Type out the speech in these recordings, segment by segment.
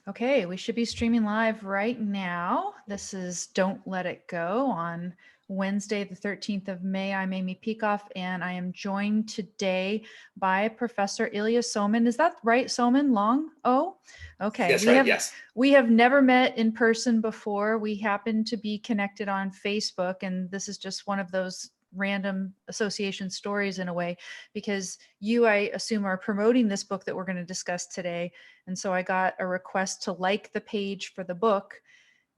Okay, we should be streaming live right now. This is Don't Let It Go on Wednesday, the 13th of May. I'm Amy Peikoff, and I am joined today by Professor Ilya Somin. Is that right, Somin? Long? Oh, okay. That's right. Yes. We have never met in person before. We happen to be connected on Facebook, and this is just one of those random association stories in a way, because you, I assume, are promoting this book that we're going to discuss today. And so I got a request to like the page for the book.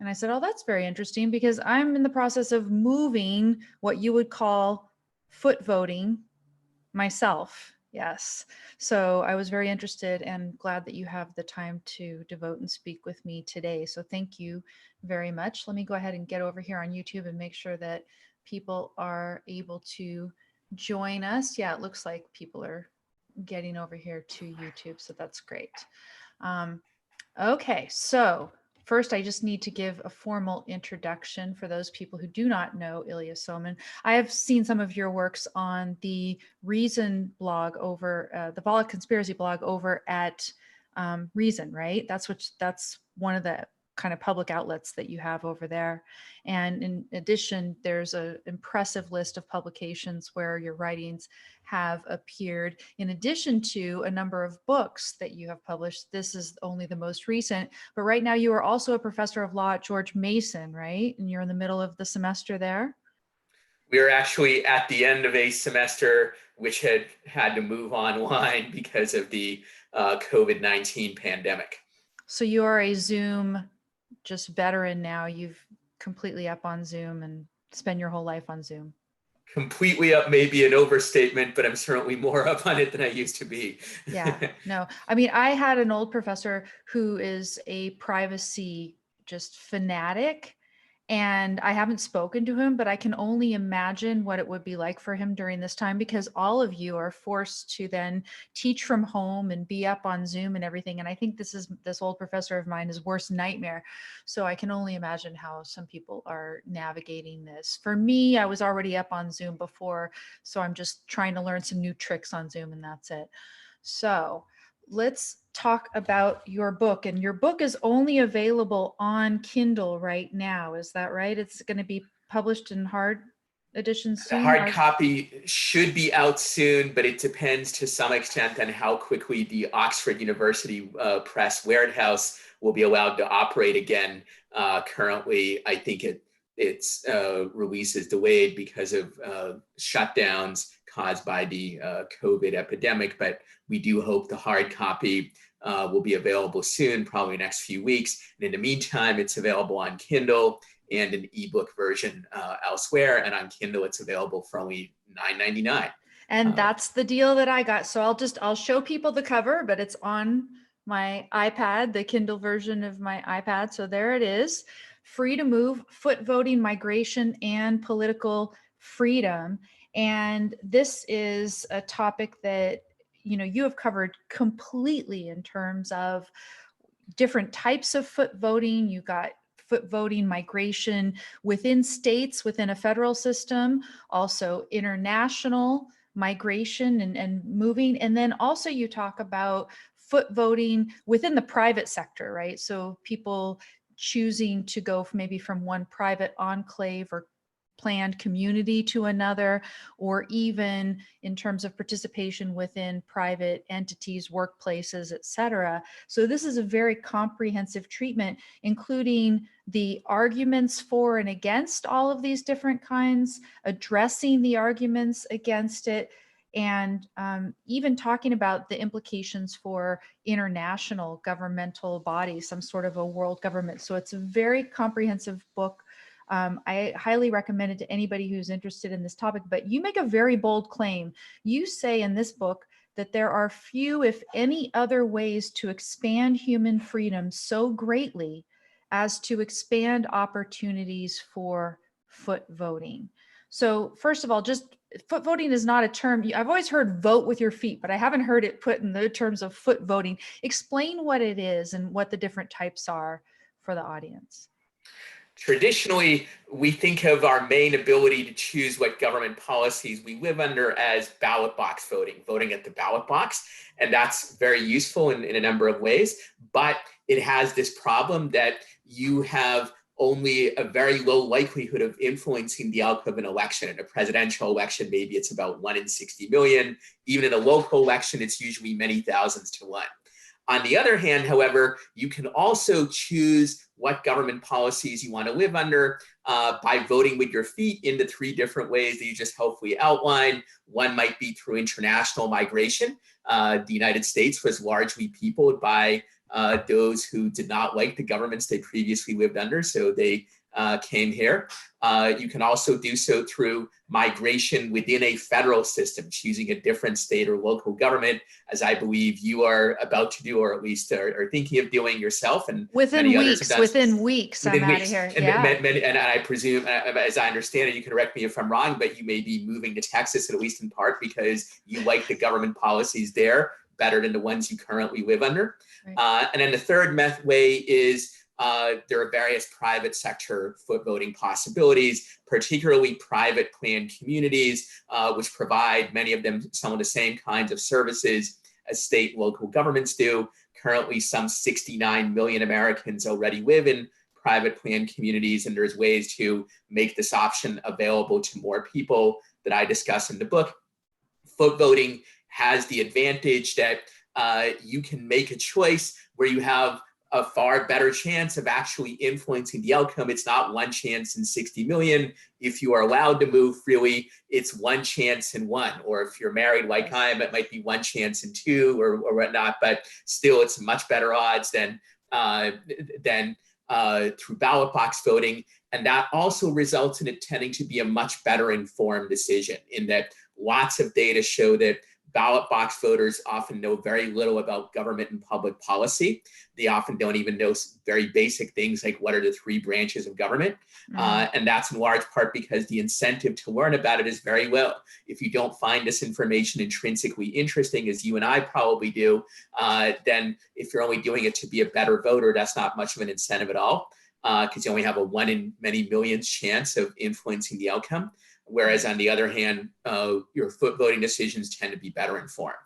And I said, oh, that's very interesting because I'm in the process of moving what you would call foot voting myself. Yes. So I was very interested and glad that you have the time to devote and speak with me today. So thank you very much. Let me go ahead and get over here on YouTube and make sure that people are able to join us. Yeah, it looks like people are getting over here to YouTube. So that's great. Okay, so first I just need to give a formal introduction for those people who do not know Ilya Somin. I have seen some of your works on the Reason blog over, the Volokh Conspiracy blog over at Reason, right? That's one of the kind of public outlets that you have over there. And in addition, there's an impressive list of publications where your writings have appeared, in addition to a number of books that you have published. This is only the most recent, but right now you are also a professor of law at George Mason, right? And you're in the middle of the semester there. We are actually at the end of a semester which had to move online because of the COVID-19 pandemic. So you are a Zoom just veteran now. You've completely up on Zoom and spend your whole life on Zoom. Completely up may be an overstatement, but I'm certainly more up on it than I used to be. Yeah, no, I mean, I had an old professor who is a privacy just fanatic, and I haven't spoken to him, but I can only imagine what it would be like for him during this time, because all of you are forced to then teach from home and be up on Zoom and everything. And I think this old professor of mine, his worst nightmare. So I can only imagine how some people are navigating this. For me, I was already up on Zoom before, so I'm just trying to learn some new tricks on Zoom, and that's it. So let's talk about your book. And your book is only available on Kindle right now. Is that right? It's going to be published in hard edition The soon? hard copy should be out soon, but it depends to some extent on how quickly the Oxford University Press warehouse will be allowed to operate again. Currently, I think its release is delayed because of shutdowns caused by the COVID epidemic, but we do hope the hard copy will be available soon, probably next few weeks. And in the meantime, it's available on Kindle and an ebook version elsewhere. And on Kindle, it's available for only $9.99. And that's the deal that I got. So I'll show people the cover, but it's on my iPad, the Kindle version of my iPad. So there it is. Free to Move: Foot Voting, Migration, and Political Freedom. And this is a topic that, you know, you have covered completely in terms of different types of foot voting. You got foot voting, migration within states, within a federal system, also international migration and moving. And then also you talk about foot voting within the private sector, right? So people choosing to go maybe from one private enclave or planned community to another, or even in terms of participation within private entities, workplaces, etc. So this is a very comprehensive treatment, including the arguments for and against all of these different kinds, addressing the arguments against it, and even talking about the implications for international governmental bodies, some sort of a world government. So it's a very comprehensive book. I highly recommend it to anybody who's interested in this topic, but you make a very bold claim. You say in this book that there are few, if any, other ways to expand human freedom so greatly as to expand opportunities for foot voting. So first of all, just foot voting is not a term. I've always heard vote with your feet, but I haven't heard it put in the terms of foot voting. Explain what it is and what the different types are for the audience. Traditionally, we think of our main ability to choose what government policies we live under as ballot box voting, voting at the ballot box. And that's very useful in a number of ways. But it has this problem that you have only a very low likelihood of influencing the outcome of an election. In a presidential election, maybe it's about 1 in 60 million. Even in a local election, it's usually many thousands to 1. On the other hand, however, you can also choose what government policies you want to live under by voting with your feet in the 3 different ways that you just helpfully outlined. One might be through international migration. The United States was largely peopled by those who did not like the governments they previously lived under, so they came here. You can also do so through migration within a federal system, choosing a different state or local government, as I believe you are about to do, or at least are thinking of doing yourself. And within weeks, I'm out of here. And I presume, as I understand it, you can correct me if I'm wrong, but you may be moving to Texas, at least in part, because you like the government policies there better than the ones you currently live under. Right. And then the third way is there are various private sector foot voting possibilities, particularly private planned communities, which provide, many of them, some of the same kinds of services as state and local governments do. Currently, some 69 million Americans already live in private planned communities, and there's ways to make this option available to more people that I discuss in the book. Foot voting has the advantage that you can make a choice where you have a far better chance of actually influencing the outcome. It's not 1 chance in 60 million. If you are allowed to move freely, it's 1 chance in 1. Or if you're married like I am, it might be 1 chance in 2 or whatnot, but still it's much better odds than through ballot box voting. And that also results in it tending to be a much better informed decision, in that lots of data show that ballot box voters often know very little about government and public policy. They often don't even know very basic things like what are the 3 branches of government. And that's in large part because the incentive to learn about it is very low. If you don't find this information intrinsically interesting, as you and I probably do, then if you're only doing it to be a better voter, that's not much of an incentive at all, because you only have a 1 in many millions chance of influencing the outcome. Whereas on the other hand, your foot voting decisions tend to be better informed.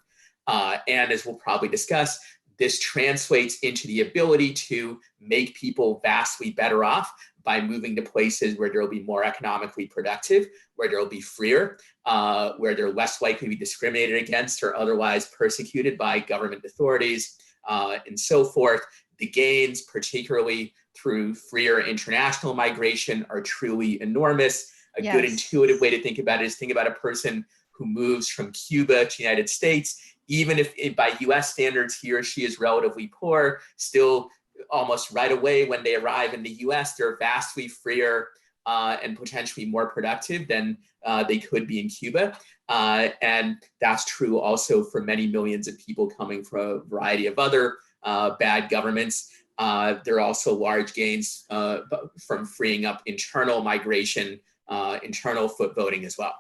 And as we'll probably discuss, this translates into the ability to make people vastly better off by moving to places where they'll be more economically productive, where they'll be freer, where they're less likely to be discriminated against or otherwise persecuted by government authorities, and so forth. The gains, particularly through freer international migration, are truly enormous. A good intuitive way to think about it is think about a person who moves from Cuba to the United States. Even if by US standards he or she is relatively poor, still almost right away when they arrive in the US, they're vastly freer and potentially more productive than they could be in Cuba. And that's true also for many millions of people coming from a variety of other bad governments. There are also large gains from freeing up internal migration, internal foot voting as well.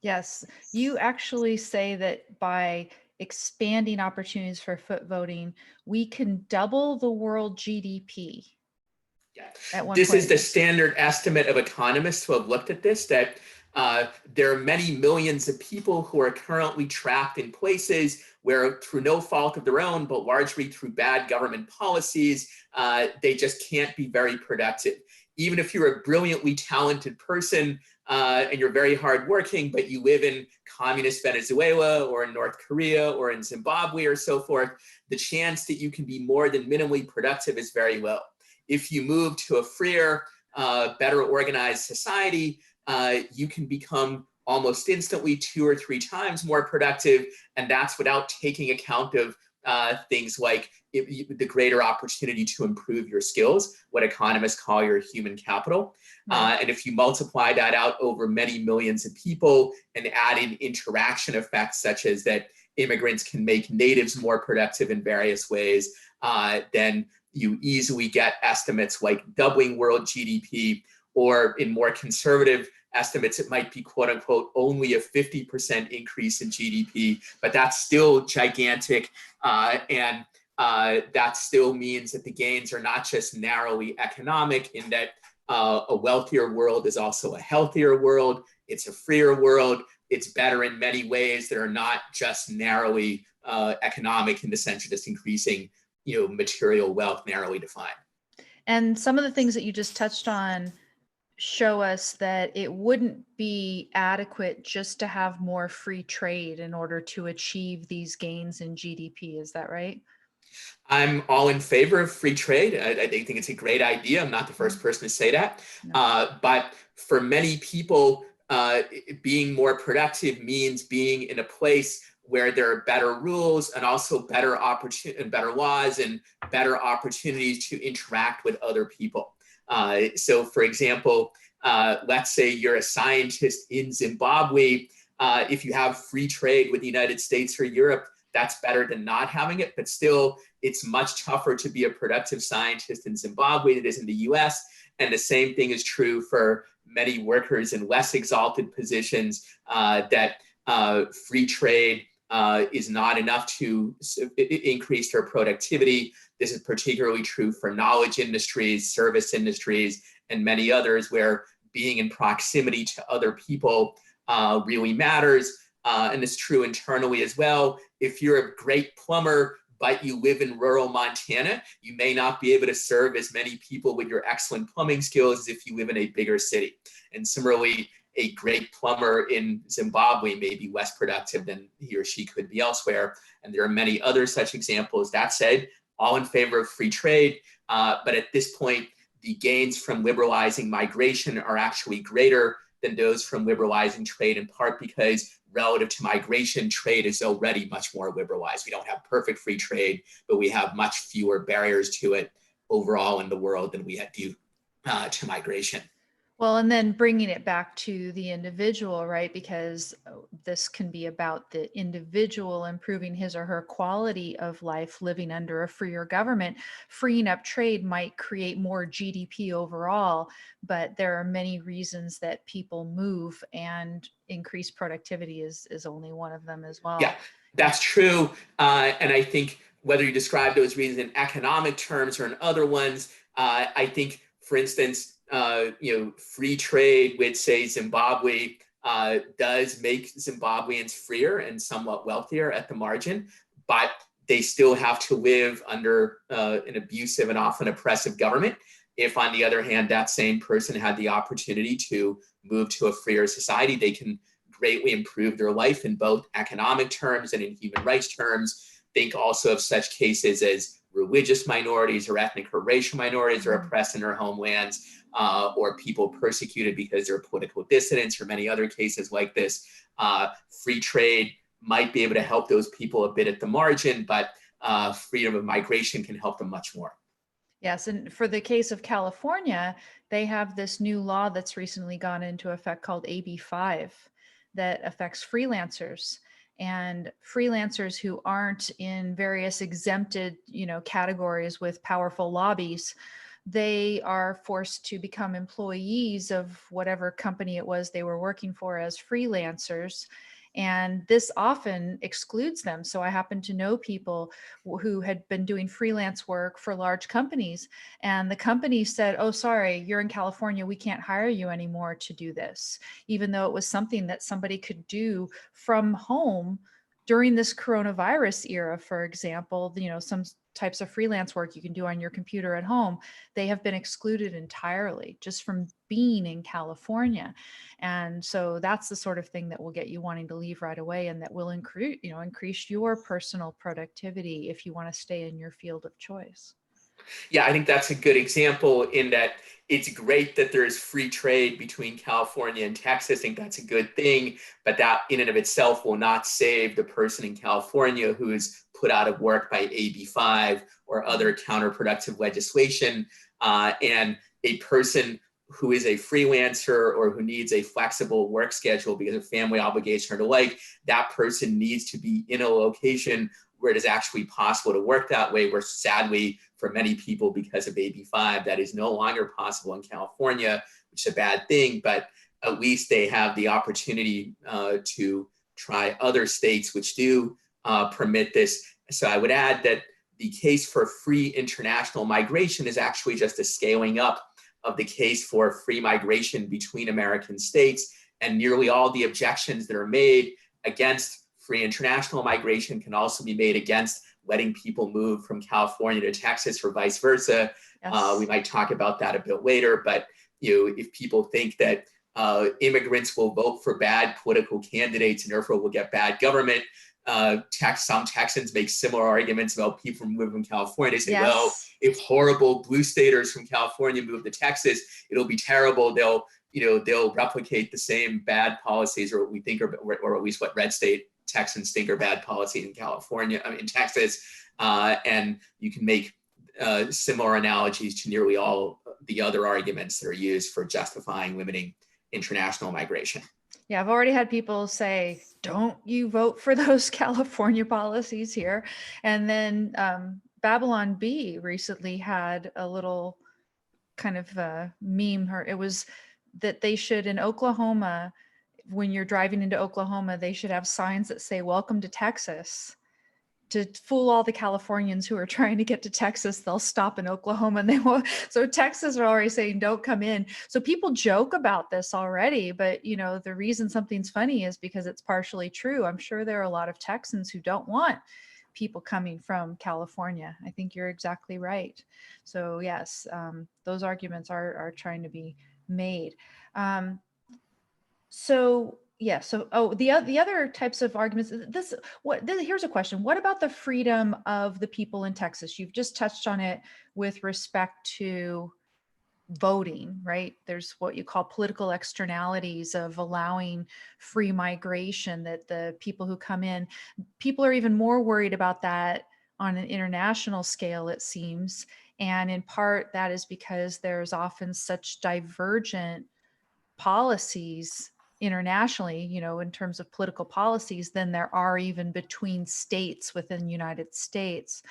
Yes, you actually say that by expanding opportunities for foot voting, we can double the world GDP. Yeah. This is the standard estimate of economists who have looked at this, that there are many millions of people who are currently trapped in places where, through no fault of their own, but largely through bad government policies, they just can't be very productive. Even if you're a brilliantly talented person and you're very hardworking, but you live in communist Venezuela or in North Korea or in Zimbabwe or so forth, the chance that you can be more than minimally productive is very low. If you move to a freer, better organized society, you can become almost instantly 2 or 3 times more productive, and that's without taking account of things like the greater opportunity to improve your skills, what economists call your human capital. And if you multiply that out over many millions of people and add in interaction effects such as that immigrants can make natives more productive in various ways, then you easily get estimates like doubling world GDP, or in more conservative estimates, it might be quote unquote only a 50% increase in GDP, but that's still gigantic. And that still means that the gains are not just narrowly economic, in that a wealthier world is also a healthier world. It's a freer world. It's better in many ways that are not just narrowly economic in the sense of just increasing, material wealth narrowly defined. And some of the things that you just touched on show us that it wouldn't be adequate just to have more free trade in order to achieve these gains in GDP. Is that right? I'm all in favor of free trade. I think it's a great idea. I'm not the first person to say that. No. But for many people, being more productive means being in a place where there are better rules and also better opportunity and better laws and better opportunities to interact with other people. So for example, let's say you're a scientist in Zimbabwe. If you have free trade with the United States or Europe, that's better than not having it, but still it's much tougher to be a productive scientist in Zimbabwe than it is in the US. And the same thing is true for many workers in less exalted positions, that free trade is not enough to increase their productivity. This is particularly true for knowledge industries, service industries, and many others where being in proximity to other people really matters. And it's true internally as well. If you're a great plumber, but you live in rural Montana, you may not be able to serve as many people with your excellent plumbing skills as if you live in a bigger city. And similarly, a great plumber in Zimbabwe may be less productive than he or she could be elsewhere. And there are many other such examples. That said, all in favor of free trade. But at this point, the gains from liberalizing migration are actually greater than those from liberalizing trade, in part because relative to migration, trade is already much more liberalized. We don't have perfect free trade, but we have much fewer barriers to it overall in the world than we had due to migration. Well, and then bringing it back to the individual, right? Because this can be about the individual improving his or her quality of life, living under a freer government. Freeing up trade might create more GDP overall, but there are many reasons that people move, and increased productivity is only one of them as well. Yeah, that's true. And I think whether you describe those reasons in economic terms or in other ones, I think, for instance, free trade with, say, Zimbabwe does make Zimbabweans freer and somewhat wealthier at the margin, but they still have to live under an abusive and often oppressive government. If, on the other hand, that same person had the opportunity to move to a freer society, they can greatly improve their life in both economic terms and in human rights terms. Think also of such cases as religious minorities or ethnic or racial minorities are oppressed in their homelands, or people persecuted because they're political dissidents, or many other cases like this. Free trade might be able to help those people a bit at the margin, but freedom of migration can help them much more. Yes, and for the case of California, they have this new law that's recently gone into effect called AB5 that affects freelancers. And freelancers who aren't in various exempted, categories with powerful lobbies, they are forced to become employees of whatever company it was they were working for as freelancers. And this often excludes them. So I happen to know people who had been doing freelance work for large companies, and the company said, "Oh, sorry, you're in California. We can't hire you anymore to do this," even though it was something that somebody could do from home during this coronavirus era. For example, some types of freelance work you can do on your computer at home, they have been excluded entirely just from being in California. And so that's the sort of thing that will get you wanting to leave right away, and that will increase your personal productivity if you want to stay in your field of choice. Yeah, I think that's a good example in that it's great that there's free trade between California and Texas. I think that's a good thing, but that in and of itself will not save the person in California who is put out of work by AB5 or other counterproductive legislation. And a person who is a freelancer or who needs a flexible work schedule because of family obligation or the like, that person needs to be in a location where it is actually possible to work that way, where sadly for many people because of AB5, that is no longer possible in California, which is a bad thing, but at least they have the opportunity to try other states which do permit this. So I would add that the case for free international migration is actually just a scaling up of the case for free migration between American states, and nearly all the objections that are made against free international migration can also be made against letting people move from California to Texas or vice versa. Yes. We might talk about that a bit later, but if people think that immigrants will vote for bad political candidates and therefore will get bad government, some Texans make similar arguments about people moving from California. They say, Yes. well, if horrible blue staters from California move to Texas, it'll be terrible. They'll replicate the same bad policies, or what we think, or at least what red state Texans think are bad policies in California, in Texas. And you can make similar analogies to nearly all the other arguments that are used for justifying limiting international migration. Yeah, I've already had people say, don't you vote for those California policies here. And then Babylon Bee recently had a little kind of meme. It was that they should, in Oklahoma, when you're driving into Oklahoma, they should have signs that say, welcome to Texas, to fool all the Californians who are trying to get to Texas. They'll stop in Oklahoma and they won't. So Texas are already saying, don't come in. So people joke about this already, but the reason something's funny is because it's partially true. I'm sure there are a lot of Texans who don't want people coming from California. I think you're exactly right. So yes, those arguments are trying to be made. The other types of arguments. Here's a question: what about the freedom of the people in Texas? You've just touched on it with respect to voting, right? There's what you call political externalities of allowing free migration. That the people who come in, people are even more worried about that on an international scale, it seems, and in part that is because there's often such divergent policies internationally, in terms of political policies, than there are even between states within the United States.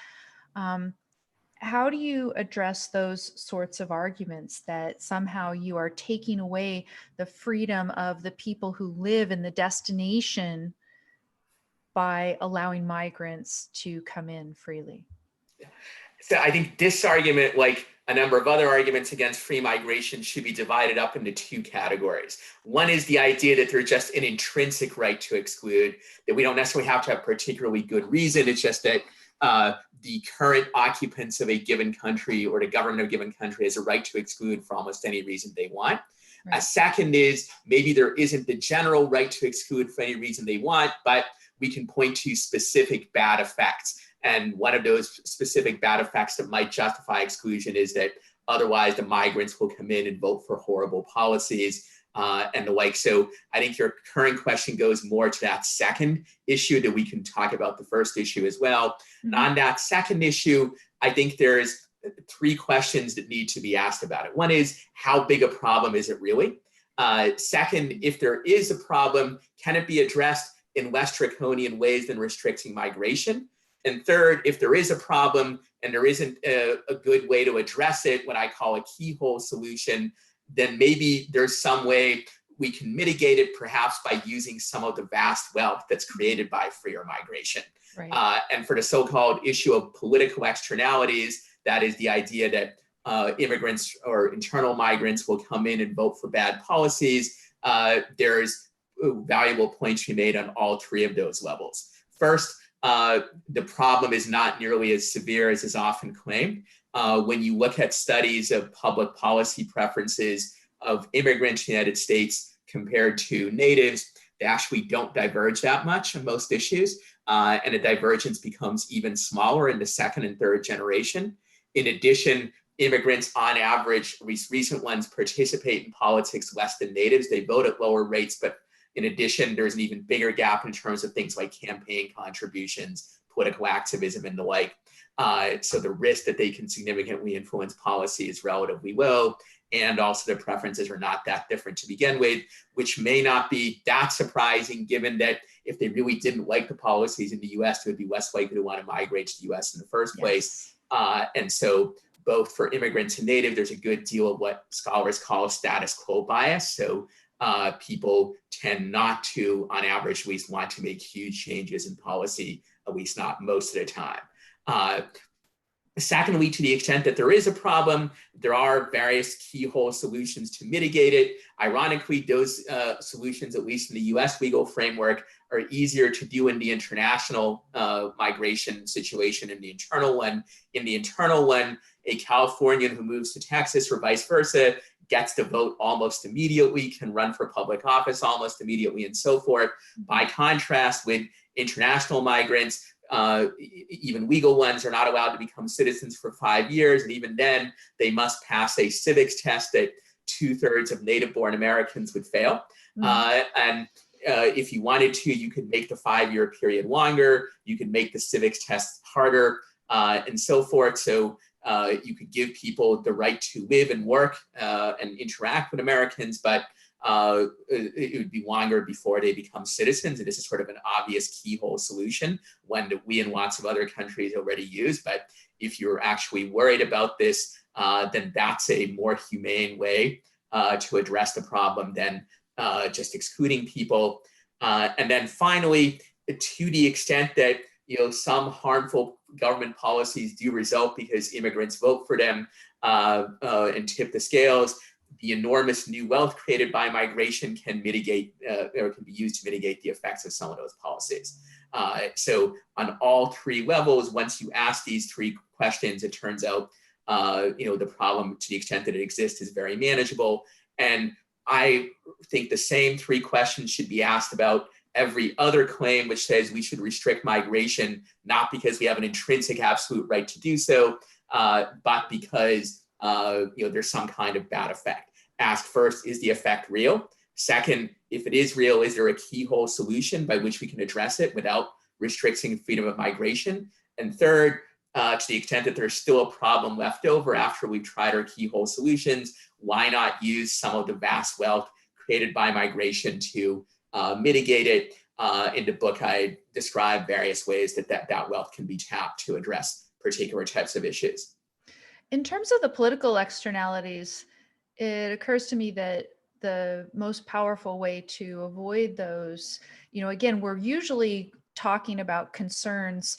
How do you address those sorts of arguments that somehow you are taking away the freedom of the people who live in the destination by allowing migrants to come in freely? So I think this argument, like a number of other arguments against free migration, should be divided up into two categories. One is the idea that there's just an intrinsic right to exclude, that we don't necessarily have to have particularly good reason. It's just that the current occupants of a given country or the government of a given country has a right to exclude for almost any reason they want. Right. A second is maybe there isn't the general right to exclude for any reason they want, but we can point to specific bad effects. And one of those specific bad effects that might justify exclusion is that otherwise the migrants will come in and vote for horrible policies and the like. So I think your current question goes more to that second issue, that we can talk about the first issue as well. Mm-hmm. And on that second issue, I think there's three questions that need to be asked about it. One is, how big a problem is it really? Second, if there is a problem, can it be addressed in less draconian ways than restricting migration? And third, if there is a problem and there isn't a good way to address it, what I call a keyhole solution, then maybe there's some way we can mitigate it, perhaps by using some of the vast wealth that's created by freer migration. Right. And for the so-called issue of political externalities, that is the idea that immigrants or internal migrants will come in and vote for bad policies. There's valuable points to be made on all three of those levels. First, the problem is not nearly as severe as is often claimed. When you look at studies of public policy preferences of immigrants in the United States compared to natives, they actually don't diverge that much on most issues. And the divergence becomes even smaller in the second and third generation. In addition, immigrants on average, at least recent ones, participate in politics less than natives. They vote at lower rates, but in addition, there's an even bigger gap in terms of things like campaign contributions, political activism, and the like. So the risk that they can significantly influence policy is relatively low. And also the preferences are not that different to begin with, which may not be that surprising, given that if they really didn't like the policies in the US, they would be less likely to want to migrate to the US in the first place. And so both for immigrants and native, there's a good deal of what scholars call status quo bias. So people tend not to, on average, at least want to make huge changes in policy, at least not most of the time. Secondly, to the extent that there is a problem, there are various keyhole solutions to mitigate it. Ironically, those solutions, at least in the US legal framework, are easier to do in the international migration situation in the internal one. In the internal one, a Californian who moves to Texas or vice versa gets to vote almost immediately, can run for public office almost immediately, and so forth. By contrast, with international migrants, even legal ones are not allowed to become citizens for 5 years. And even then, they must pass a civics test that 2/3 of native-born Americans would fail. And if you wanted to, you could make the 5-year period longer. You could make the civics test harder, and so forth. So you could give people the right to live and work and interact with Americans, but it would be longer before they become citizens. And this is sort of an obvious keyhole solution, one that we and lots of other countries already use. But if you're actually worried about this, then that's a more humane way to address the problem than just excluding people. And then finally, to the extent that some harmful government policies do result because immigrants vote for them and tip the scales, the enormous new wealth created by migration can mitigate or can be used to mitigate the effects of some of those policies. So on all three levels, once you ask these three questions, it turns out the problem, to the extent that it exists, is very manageable. And I think the same three questions should be asked about every other claim which says we should restrict migration, not because we have an intrinsic absolute right to do so, but because there's some kind of bad effect. Ask first, is the effect real? Second, if it is real, is there a keyhole solution by which we can address it without restricting freedom of migration? And third, to the extent that there's still a problem left over after we've tried our keyhole solutions, why not use some of the vast wealth created by migration to mitigate it? In the book, I describe various ways that wealth can be tapped to address particular types of issues. In terms of the political externalities, it occurs to me that the most powerful way to avoid those, again, we're usually talking about concerns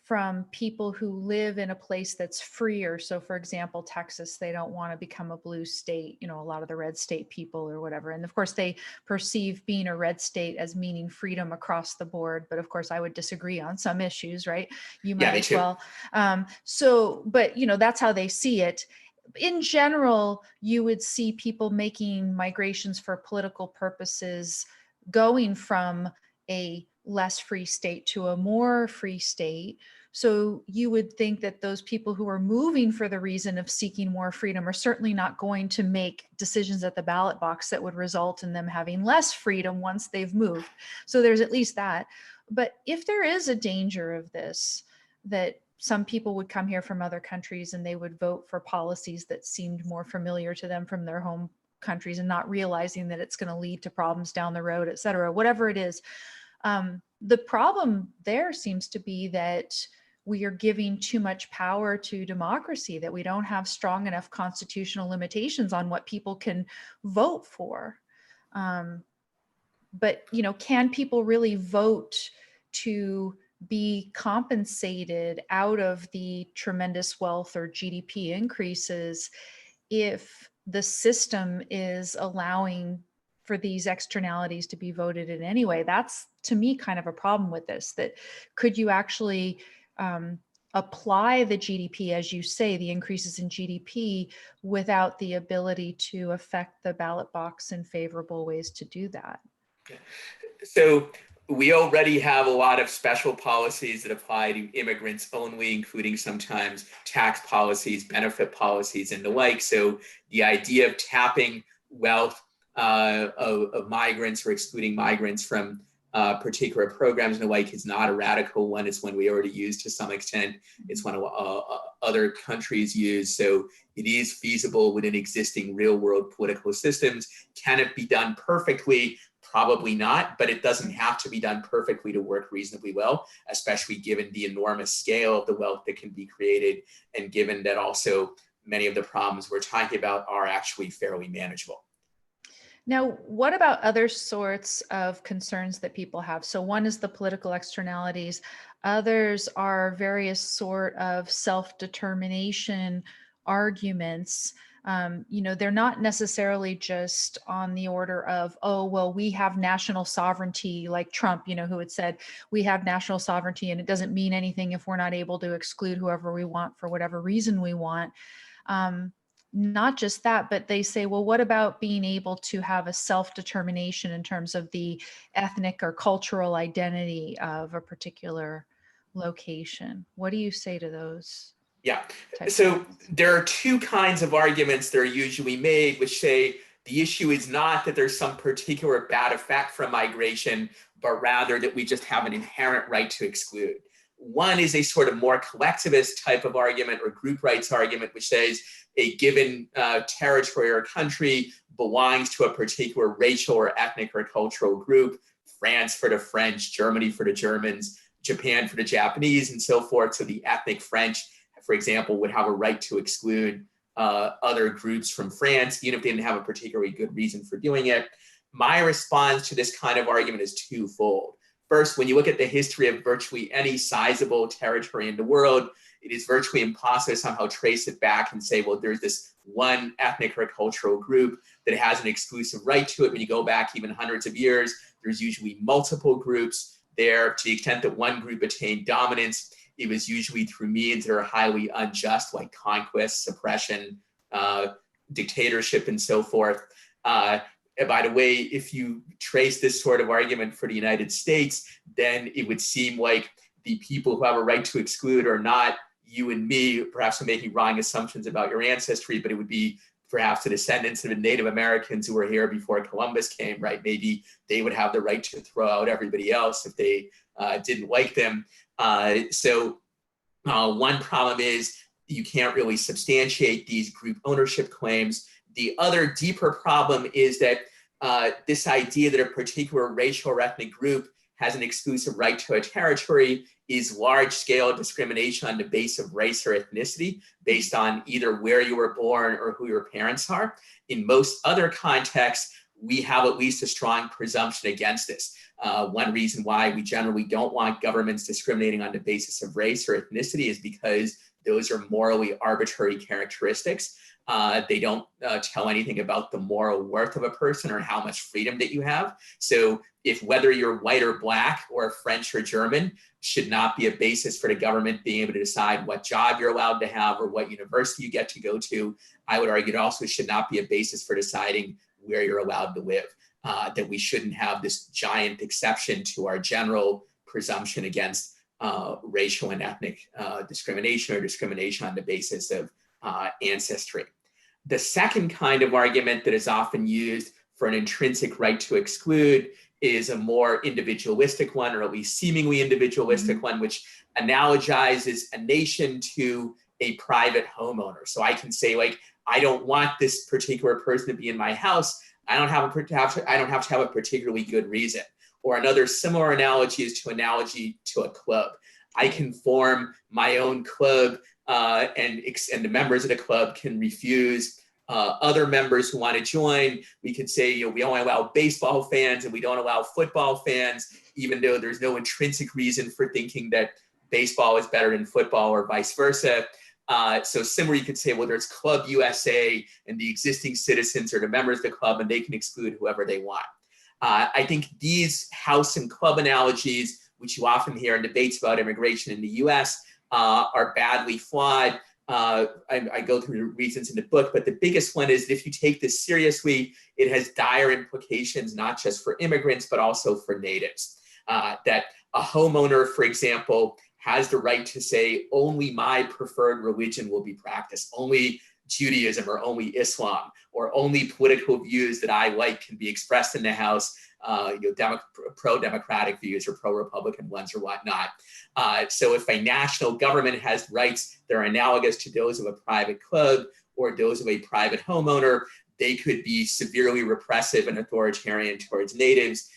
from people who live in a place that's freer. So for example, Texas, they don't want to become a blue state, a lot of the red state people or whatever. And of course they perceive being a red state as meaning freedom across the board. But of course I would disagree on some issues, right? You might as well. But that's how they see it. In general, you would see people making migrations for political purposes, going from a less free state to a more free state. So you would think that those people who are moving for the reason of seeking more freedom are certainly not going to make decisions at the ballot box that would result in them having less freedom once they've moved. So there's at least that. But if there is a danger of this, that some people would come here from other countries and they would vote for policies that seemed more familiar to them from their home countries and not realizing that it's going to lead to problems down the road, et cetera, whatever it is. The problem there seems to be that we are giving too much power to democracy, that we don't have strong enough constitutional limitations on what people can vote for. But, can people really vote to be compensated out of the tremendous wealth or GDP increases if the system is allowing for these externalities to be voted in anyway? That's, to me, kind of a problem with this, that could you actually apply the GDP, as you say, the increases in GDP, without the ability to affect the ballot box in favorable ways to do that? So we already have a lot of special policies that apply to immigrants only, including sometimes tax policies, benefit policies, and the like. So the idea of tapping wealth of migrants or excluding migrants from particular programs and the like is not a radical one. It's one we already use to some extent. It's one other countries use. So it is feasible within existing real world political systems. Can it be done perfectly? Probably not, but it doesn't have to be done perfectly to work reasonably well, especially given the enormous scale of the wealth that can be created, and given that also many of the problems we're talking about are actually fairly manageable. Now, what about other sorts of concerns that people have? So one is the political externalities. Others are various sort of self-determination arguments. They're not necessarily just on the order of, oh, well, we have national sovereignty, like Trump, who had said, we have national sovereignty and it doesn't mean anything if we're not able to exclude whoever we want for whatever reason we want. Um, Not just that, but they say, well, what about being able to have a self-determination in terms of the ethnic or cultural identity of a particular location? What do you say to those Yeah. types of So arguments? there are two kinds of arguments that are usually made, which say the issue is not that there's some particular bad effect from migration, but rather that we just have an inherent right to exclude. One is a sort of more collectivist type of argument or group rights argument, which says a given territory or country belongs to a particular racial or ethnic or cultural group, France for the French, Germany for the Germans, Japan for the Japanese, and so forth. So the ethnic French, for example, would have a right to exclude other groups from France, even if they didn't have a particularly good reason for doing it. My response to this kind of argument is twofold. First, when you look at the history of virtually any sizable territory in the world, it is virtually impossible to somehow trace it back and say, well, there's this one ethnic or cultural group that has an exclusive right to it. When you go back even hundreds of years, there's usually multiple groups there. To the extent that one group attained dominance, it was usually through means that are highly unjust, like conquest, suppression, dictatorship, and so forth. And by the way, if you trace this sort of argument for the United States, then it would seem like the people who have a right to exclude are not you and me. Perhaps I'm making wrong assumptions about your ancestry, but it would be perhaps the descendants of the Native Americans who were here before Columbus came, right? Maybe they would have the right to throw out everybody else if they didn't like them. So one problem is you can't really substantiate these group ownership claims. The other deeper problem is that this idea that a particular racial or ethnic group has an exclusive right to a territory is large-scale discrimination on the basis of race or ethnicity, based on either where you were born or who your parents are. In most other contexts, we have at least a strong presumption against this. One reason why we generally don't want governments discriminating on the basis of race or ethnicity is because those are morally arbitrary characteristics. They don't tell anything about the moral worth of a person or how much freedom that you have. So if whether you're white or black or French or German should not be a basis for the government being able to decide what job you're allowed to have or what university you get to go to, I would argue it also should not be a basis for deciding where you're allowed to live. That we shouldn't have this giant exception to our general presumption against racial and ethnic discrimination or discrimination on the basis of ancestry. The second kind of argument that is often used for an intrinsic right to exclude is a more individualistic one, or at least seemingly individualistic one, which analogizes a nation to a private homeowner. So I can say, like, I don't want this particular person to be in my house. I don't have to have a particularly good reason. Or another similar analogy is analogy to a club. I can form my own club, and the members of the club can refuse other members who want to join. We could say, we only allow baseball fans and we don't allow football fans, even though there's no intrinsic reason for thinking that baseball is better than football or vice versa. So similarly, you could say, well, there's Club USA and the existing citizens are the members of the club and they can exclude whoever they want. I think these house and club analogies, which you often hear in debates about immigration in the US, are badly flawed. I go through the reasons in the book, but the biggest one is if you take this seriously, it has dire implications, not just for immigrants, but also for natives. That a homeowner, for example, has the right to say only my preferred religion will be practiced, only Judaism or only Islam, or only political views that I like can be expressed in the house, pro-democratic views or pro-Republican ones or whatnot. So if a national government has rights that are analogous to those of a private club or those of a private homeowner, they could be severely repressive and authoritarian towards natives,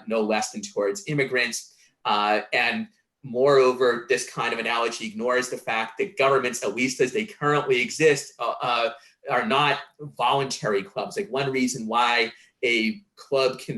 no less than towards immigrants. And moreover, this kind of analogy ignores the fact that governments, at least as they currently exist, are not voluntary clubs. Like one reason why a club can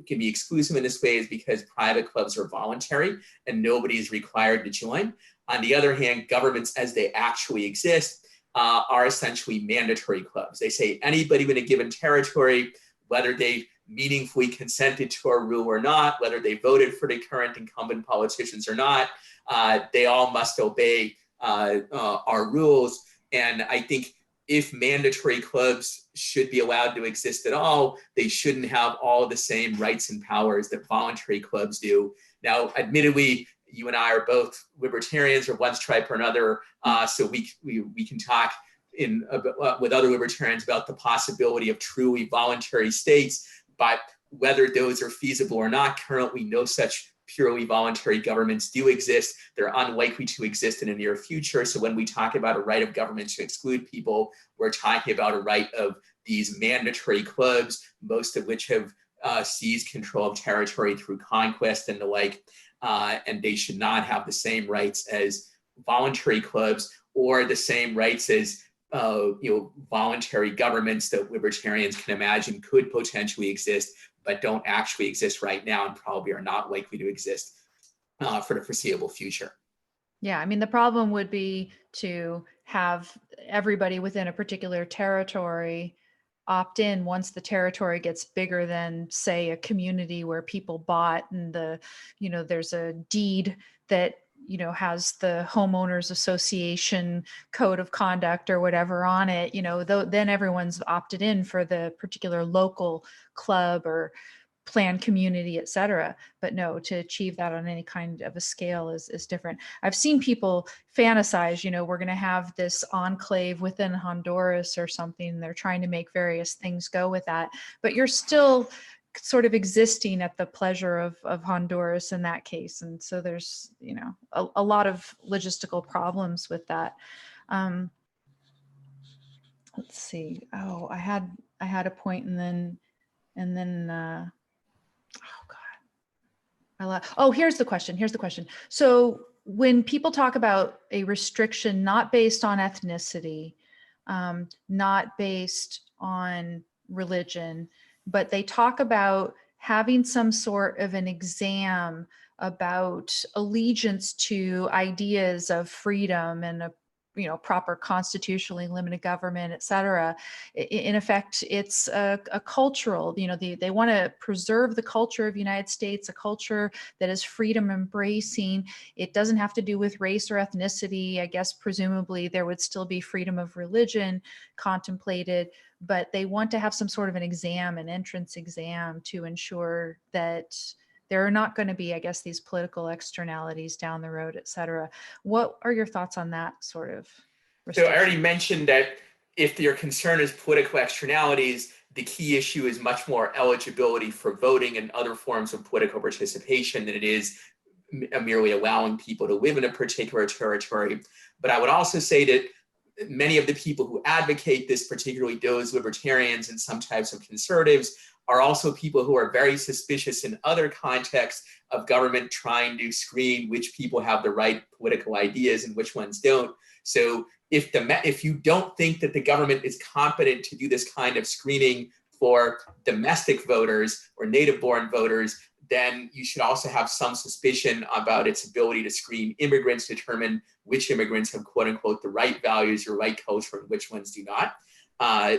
be exclusive in this way is because private clubs are voluntary and nobody is required to join. On the other hand, governments as they actually exist are essentially mandatory clubs. They say anybody in a given territory, whether they meaningfully consented to our rule or not, whether they voted for the current incumbent politicians or not, they all must obey our rules. And I think if mandatory clubs should be allowed to exist at all, they shouldn't have all the same rights and powers that voluntary clubs do. Now, admittedly, you and I are both libertarians or one stripe or another, so we can talk with other libertarians about the possibility of truly voluntary states, but whether those are feasible or not, currently no such purely voluntary governments do exist. They're unlikely to exist in the near future. So when we talk about a right of government to exclude people, we're talking about a right of these mandatory clubs, most of which have seized control of territory through conquest and the like, and they should not have the same rights as voluntary clubs or the same rights as voluntary governments that libertarians can imagine could potentially exist, but don't actually exist right now and probably are not likely to exist for the foreseeable future. Yeah, I mean, the problem would be to have everybody within a particular territory opt in once the territory gets bigger than, say, a community where people bought and there's a deed that has the homeowners association code of conduct or whatever on it, then everyone's opted in for the particular local club or planned community, et cetera. But no, to achieve that on any kind of a scale is different. I've seen people fantasize, we're going to have this enclave within Honduras or something. They're trying to make various things go with that, but you're still sort of existing at the pleasure of Honduras in that case. And so there's, a lot of logistical problems with that. Let's see. Oh, I had a point and then oh God. Here's the question. So when people talk about a restriction not based on ethnicity, not based on religion, but they talk about having some sort of an exam about allegiance to ideas of freedom and a proper constitutionally limited government, et cetera. In effect, it's a cultural, they want to preserve the culture of the United States, a culture that is freedom embracing. It doesn't have to do with race or ethnicity. I guess presumably there would still be freedom of religion contemplated, but they want to have some sort of an exam, an entrance exam, to ensure that there are not going to be, I guess, these political externalities down the road, et cetera. What are your thoughts on that sort of restriction? So I already mentioned that if your concern is political externalities, the key issue is much more eligibility for voting and other forms of political participation than it is merely allowing people to live in a particular territory. But I would also say that many of the people who advocate this, particularly those libertarians and some types of conservatives, are also people who are very suspicious in other contexts of government trying to screen which people have the right political ideas and which ones don't. So if you don't think that the government is competent to do this kind of screening for domestic voters or native-born voters, then you should also have some suspicion about its ability to screen immigrants, determine which immigrants have quote unquote the right values or right culture and which ones do not.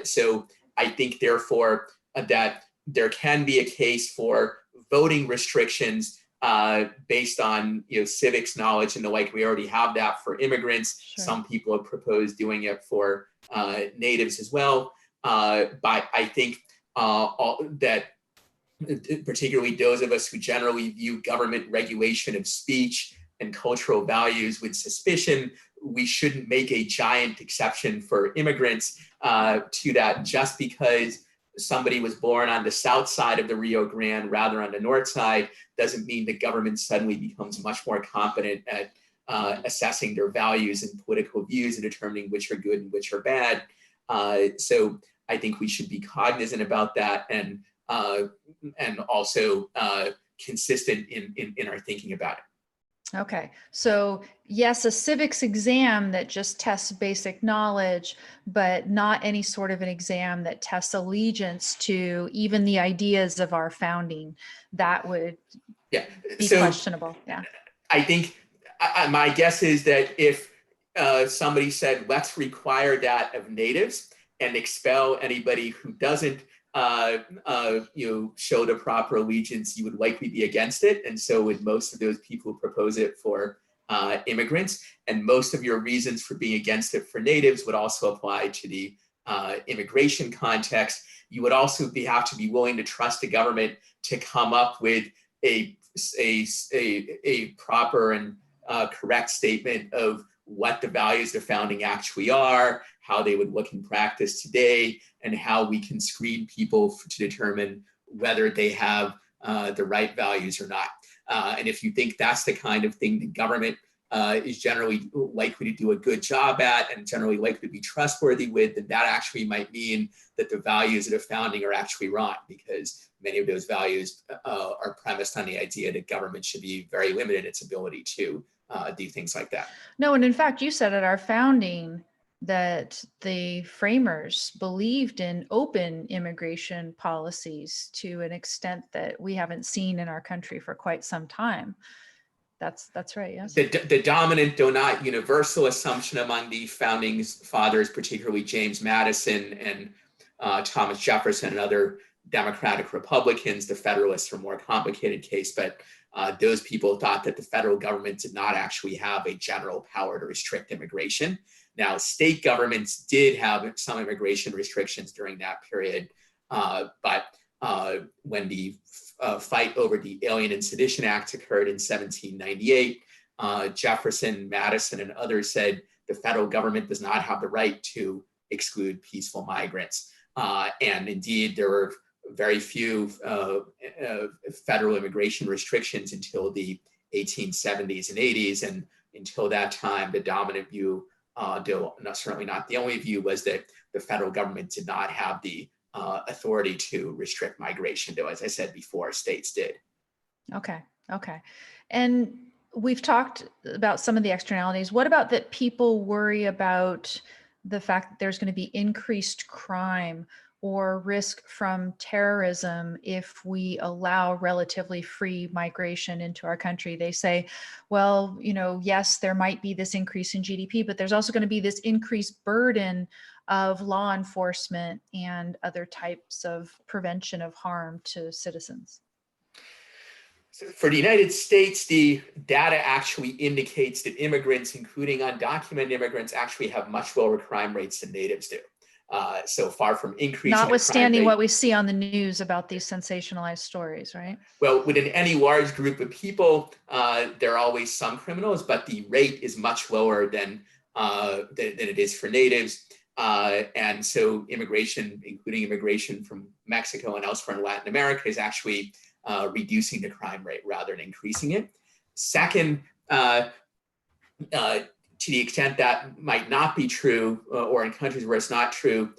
So I think therefore that there can be a case for voting restrictions based on civics knowledge and the like. We already have that for immigrants. Sure. Some people have proposed doing it for natives as well. But I think that particularly those of us who generally view government regulation of speech and cultural values with suspicion, we shouldn't make a giant exception for immigrants to that just because somebody was born on the south side of the Rio Grande rather on the north side doesn't mean the government suddenly becomes much more competent at assessing their values and political views and determining which are good and which are bad. So I think we should be cognizant about that and also consistent in our thinking about it. Okay. So yes, a civics exam that just tests basic knowledge, but not any sort of an exam that tests allegiance to even the ideas of our founding. That would Yeah. be So questionable. Yeah. I think my guess is that if somebody said, let's require that of natives and expel anybody who doesn't show the proper allegiance, you would likely be against it. And so would most of those people who propose it for immigrants. And most of your reasons for being against it for natives would also apply to the immigration context. You would also have to be willing to trust the government to come up with a proper and correct statement of what the values of founding actually are, how they would look in practice today, and how we can screen people to determine whether they have the right values or not. And if you think that's the kind of thing the government is generally likely to do a good job at and generally likely to be trustworthy with, then that actually might mean that the values of the founding are actually wrong, because many of those values are premised on the idea that government should be very limited in its ability to do things like that. No, and in fact, you said at our founding that the framers believed in open immigration policies to an extent that we haven't seen in our country for quite some time. That's right. Yes. The dominant, though not universal, assumption among the founding fathers, particularly James Madison and Thomas Jefferson and other Democratic Republicans, the Federalists are a more complicated case, but those people thought that the federal government did not actually have a general power to restrict immigration. Now, state governments did have some immigration restrictions during that period, but when the fight over the Alien and Sedition Act occurred in 1798, Jefferson, Madison, and others said the federal government does not have the right to exclude peaceful migrants. And indeed, there were very few federal immigration restrictions until the 1870s and 80s. And until that time, the dominant view, though certainly not the only view, was that the federal government did not have the authority to restrict migration, though, as I said before, states did. Okay. Okay. And we've talked about some of the externalities. What about that people worry about the fact that there's going to be increased crime or risk from terrorism if we allow relatively free migration into our country? They say, well, yes, there might be this increase in GDP, but there's also going to be this increased burden of law enforcement and other types of prevention of harm to citizens. So for the United States, the data actually indicates that immigrants, including undocumented immigrants, actually have much lower crime rates than natives do. So far from increasing. Notwithstanding what we see on the news about these sensationalized stories, right? Well, within any large group of people, there are always some criminals, but the rate is much lower than it is for natives. And so immigration, including immigration from Mexico and elsewhere in Latin America, is actually reducing the crime rate rather than increasing it. Second, to the extent that might not be true, or in countries where it's not true,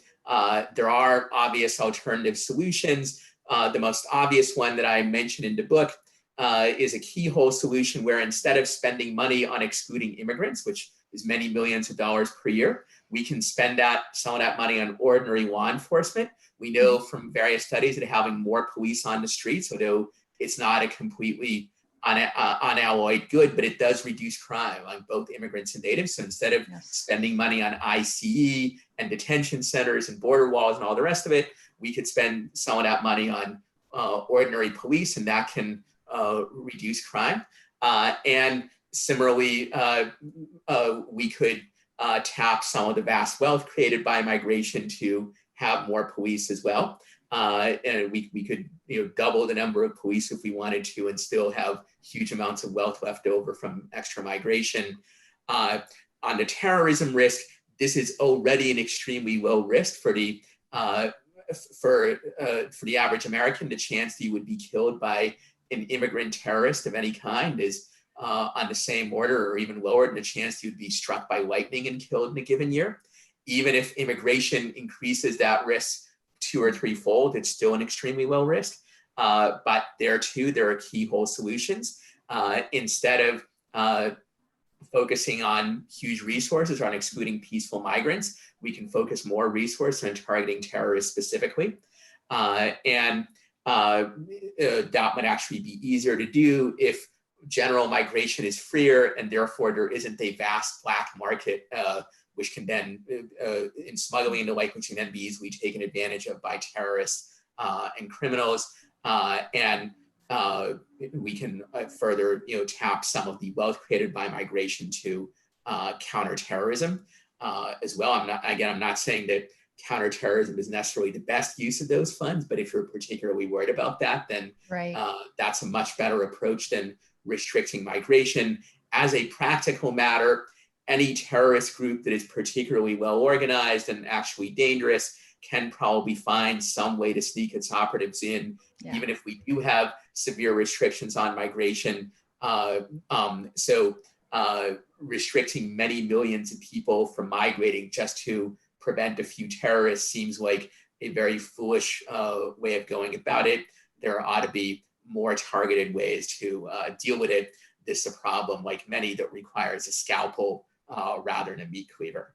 there are obvious alternative solutions. The most obvious one that I mentioned in the book is a keyhole solution where instead of spending money on excluding immigrants, which is many millions of dollars per year, we can spend some of that money on ordinary law enforcement. We know from various studies that having more police on the streets, although it's not a completely unalloyed good, but it does reduce crime among both immigrants and natives. So instead of spending money on ICE and detention centers and border walls and all the rest of it, we could spend some of that money on ordinary police, and that can reduce crime. And similarly, we could tap some of the vast wealth created by migration to have more police as well. And we could double the number of police if we wanted to and still have huge amounts of wealth left over from extra migration. On the terrorism risk, this is already an extremely low risk for the average American. The chance that you would be killed by an immigrant terrorist of any kind is on the same order or even lower than the chance you'd be struck by lightning and killed in a given year. Even if immigration increases that risk 2 or 3-fold, it's still an extremely low risk. But there too, there are keyhole solutions. Instead of focusing on huge resources or on excluding peaceful migrants, we can focus more resources on targeting terrorists specifically. And that might actually be easier to do if general migration is freer and therefore there isn't a vast black market which can then, in smuggling and the like, which can then be easily taken advantage of by terrorists and criminals. And we can further, tap some of the wealth created by migration to counter terrorism as well. I'm not saying that counterterrorism is necessarily the best use of those funds, but if you're particularly worried about that, then that's a much better approach than restricting migration. As a practical matter, any terrorist group that is particularly well organized and actually dangerous can probably find some way to sneak its operatives in, even if we do have severe restrictions on migration. So restricting many millions of people from migrating just to prevent a few terrorists seems like a very foolish way of going about it. There ought to be more targeted ways to deal with it. This is a problem, like many, that requires a scalpel rather than a meat cleaver.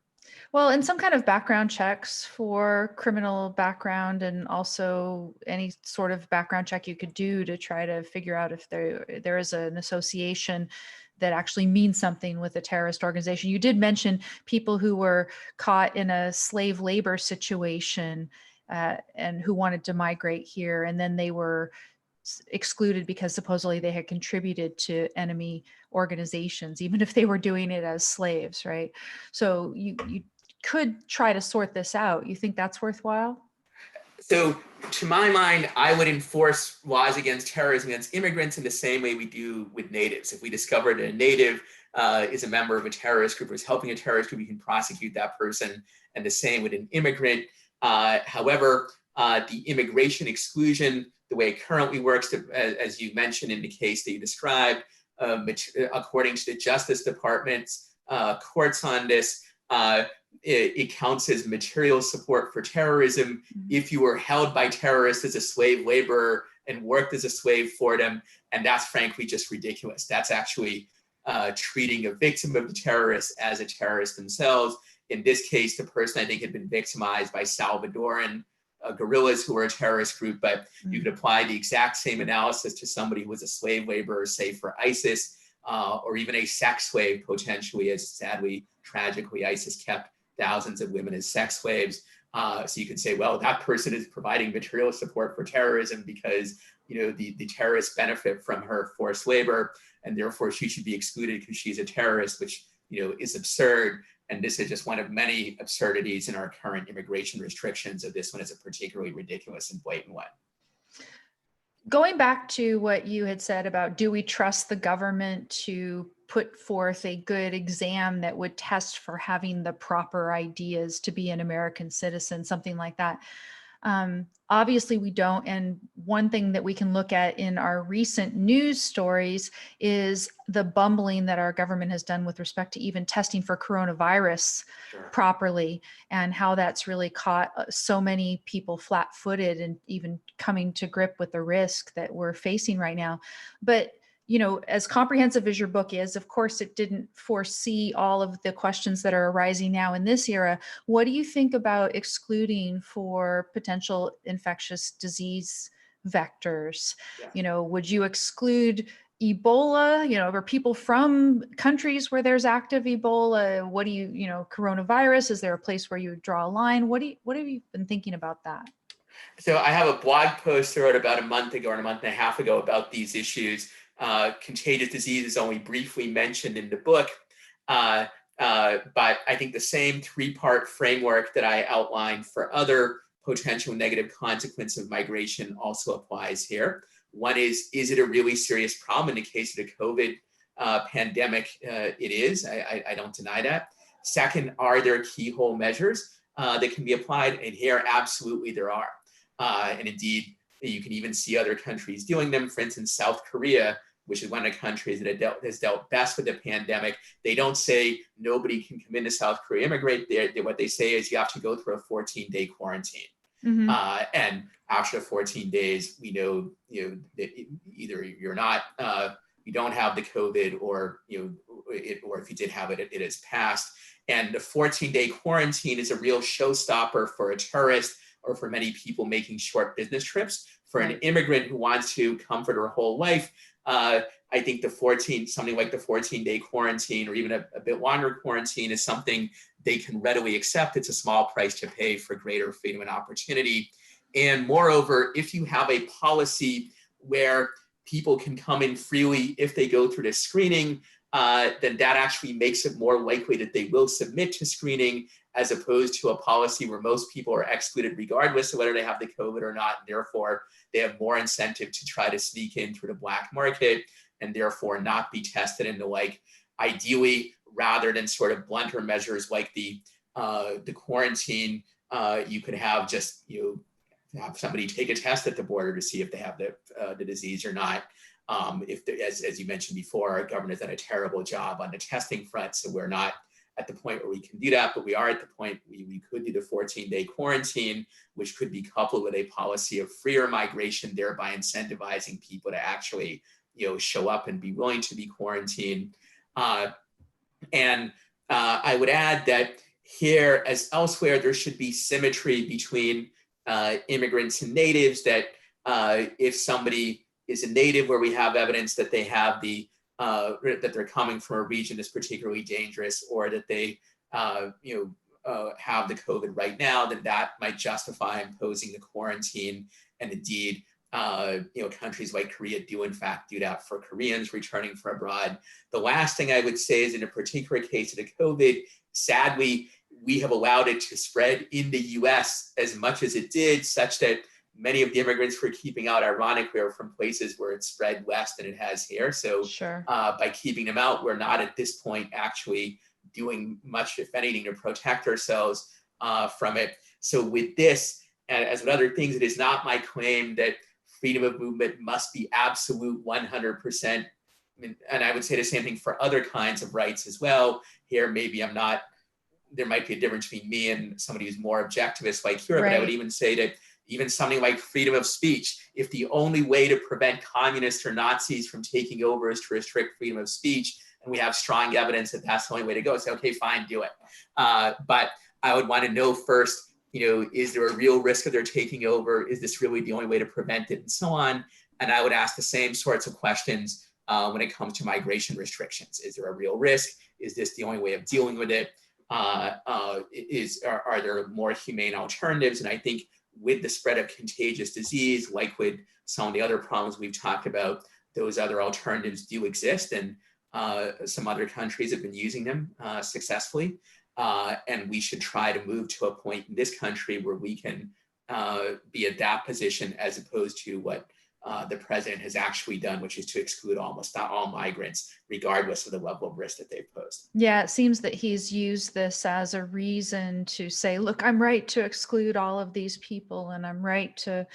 Well, and some kind of background checks for criminal background, and also any sort of background check you could do to try to figure out if there is an association that actually means something with a terrorist organization. You did mention people who were caught in a slave labor situation and who wanted to migrate here, and then they were excluded because supposedly they had contributed to enemy organizations, even if they were doing it as slaves, right? So you could try to sort this out. You think that's worthwhile? So to my mind, I would enforce laws against terrorism against immigrants in the same way we do with natives. If we discover that a native is a member of a terrorist group or is helping a terrorist group, we can prosecute that person, and the same with an immigrant. However, the immigration exclusion, the way it currently works, as you mentioned in the case that you described, according to the Justice Department's courts on this, it counts as material support for terrorism if you were held by terrorists as a slave laborer and worked as a slave for them. And that's frankly just ridiculous. That's actually treating a victim of the terrorists as a terrorist themselves. In this case, the person, I think, had been victimized by Salvadoran guerrillas who were a terrorist group, but you could apply the exact same analysis to somebody who was a slave laborer, say for ISIS, or even a sex slave potentially, as sadly, tragically, ISIS kept thousands of women as sex slaves. So you could say, well, that person is providing material support for terrorism because the terrorists benefit from her forced labor, and therefore she should be excluded because she's a terrorist, which is absurd. And this is just one of many absurdities in our current immigration restrictions. Of this one is a particularly ridiculous and blatant one. Going back to what you had said about, do we trust the government to put forth a good exam that would test for having the proper ideas to be an American citizen, something like that? Obviously we don't. And one thing that we can look at in our recent news stories is the bumbling that our government has done with respect to even testing for coronavirus properly, and how that's really caught so many people flat-footed and even coming to grip with the risk that we're facing right now. But as comprehensive as your book is, of course, it didn't foresee all of the questions that are arising now in this era. What do you think about excluding for potential infectious disease vectors? Would you exclude Ebola, or people from countries where there's active Ebola? What do coronavirus? Is there a place where you would draw a line? What have you been thinking about that? So I have a blog post I wrote about a month ago or a month and a half ago about these issues. Contagious disease is only briefly mentioned in the book, but I think the same three-part framework that I outlined for other potential negative consequences of migration also applies here. One is it a really serious problem? In the case of the COVID pandemic, it is. I don't deny that. Second, are there keyhole measures that can be applied? And here, absolutely there are. And indeed, you can even see other countries doing them. For instance, South Korea, which is one of the countries that has dealt best with the pandemic. They don't say nobody can come into South Korea, immigrate. What they say is you have to go through a 14-day quarantine. And after 14 days, we know that either you're not you don't have the COVID, or or if you did have it, it has passed. And the 14-day quarantine is a real showstopper for a tourist or for many people making short business trips. For an immigrant who wants to come for their whole life, I think something like the 14-day quarantine, or even a bit longer quarantine, is something they can readily accept. It's a small price to pay for greater freedom and opportunity. And moreover, if you have a policy where people can come in freely if they go through the screening, then that actually makes it more likely that they will submit to screening, as opposed to a policy where most people are excluded regardless of whether they have the COVID or not. And therefore, they have more incentive to try to sneak in through the black market and therefore not be tested. And the like, ideally, rather than sort of blunter measures like the quarantine, you could have just have somebody take a test at the border to see if they have the disease or not. As you mentioned before, our government has done a terrible job on the testing front, so we're not at the point where we can do that, but we are at the point we could do the 14-day quarantine, which could be coupled with a policy of freer migration, thereby incentivizing people to actually show up and be willing to be quarantined. And I would add that here, as elsewhere, there should be symmetry between immigrants and natives, that if somebody is a native where we have evidence that they have that they're coming from a region that's particularly dangerous, or that they have the COVID right now, then that might justify imposing the quarantine. And indeed, countries like Korea do in fact do that for Koreans returning from abroad. The last thing I would say is, in a particular case of the COVID, sadly, we have allowed it to spread in the US as much as it did, such that many of the immigrants we're keeping out, ironically, are from places where it's spread less than it has here. So sure. By keeping them out, we're not at this point actually doing much, if anything, to protect ourselves from it. So with this, as with other things, it is not my claim that freedom of movement must be absolute 100%. And I would say the same thing for other kinds of rights as well. Here, maybe there might be a difference between me and somebody who's more objectivist like here, right. But I would even say that even something like freedom of speech, if the only way to prevent communists or Nazis from taking over is to restrict freedom of speech, and we have strong evidence that that's the only way to go, say, okay, fine, do it. But I would want to know first, is there a real risk of their taking over? Is this really the only way to prevent it, and so on? And I would ask the same sorts of questions when it comes to migration restrictions. Is there a real risk? Is this the only way of dealing with it? Are there more humane alternatives? And I think with the spread of contagious disease, like with some of the other problems we've talked about, those other alternatives do exist, and some other countries have been using them successfully. And we should try to move to a point in this country where we can be at that position, as opposed to what the president has actually done, which is to exclude almost all migrants, regardless of the level of risk that they've posed. Yeah, it seems that he's used this as a reason to say, look, I'm right to exclude all of these people, and I'm right to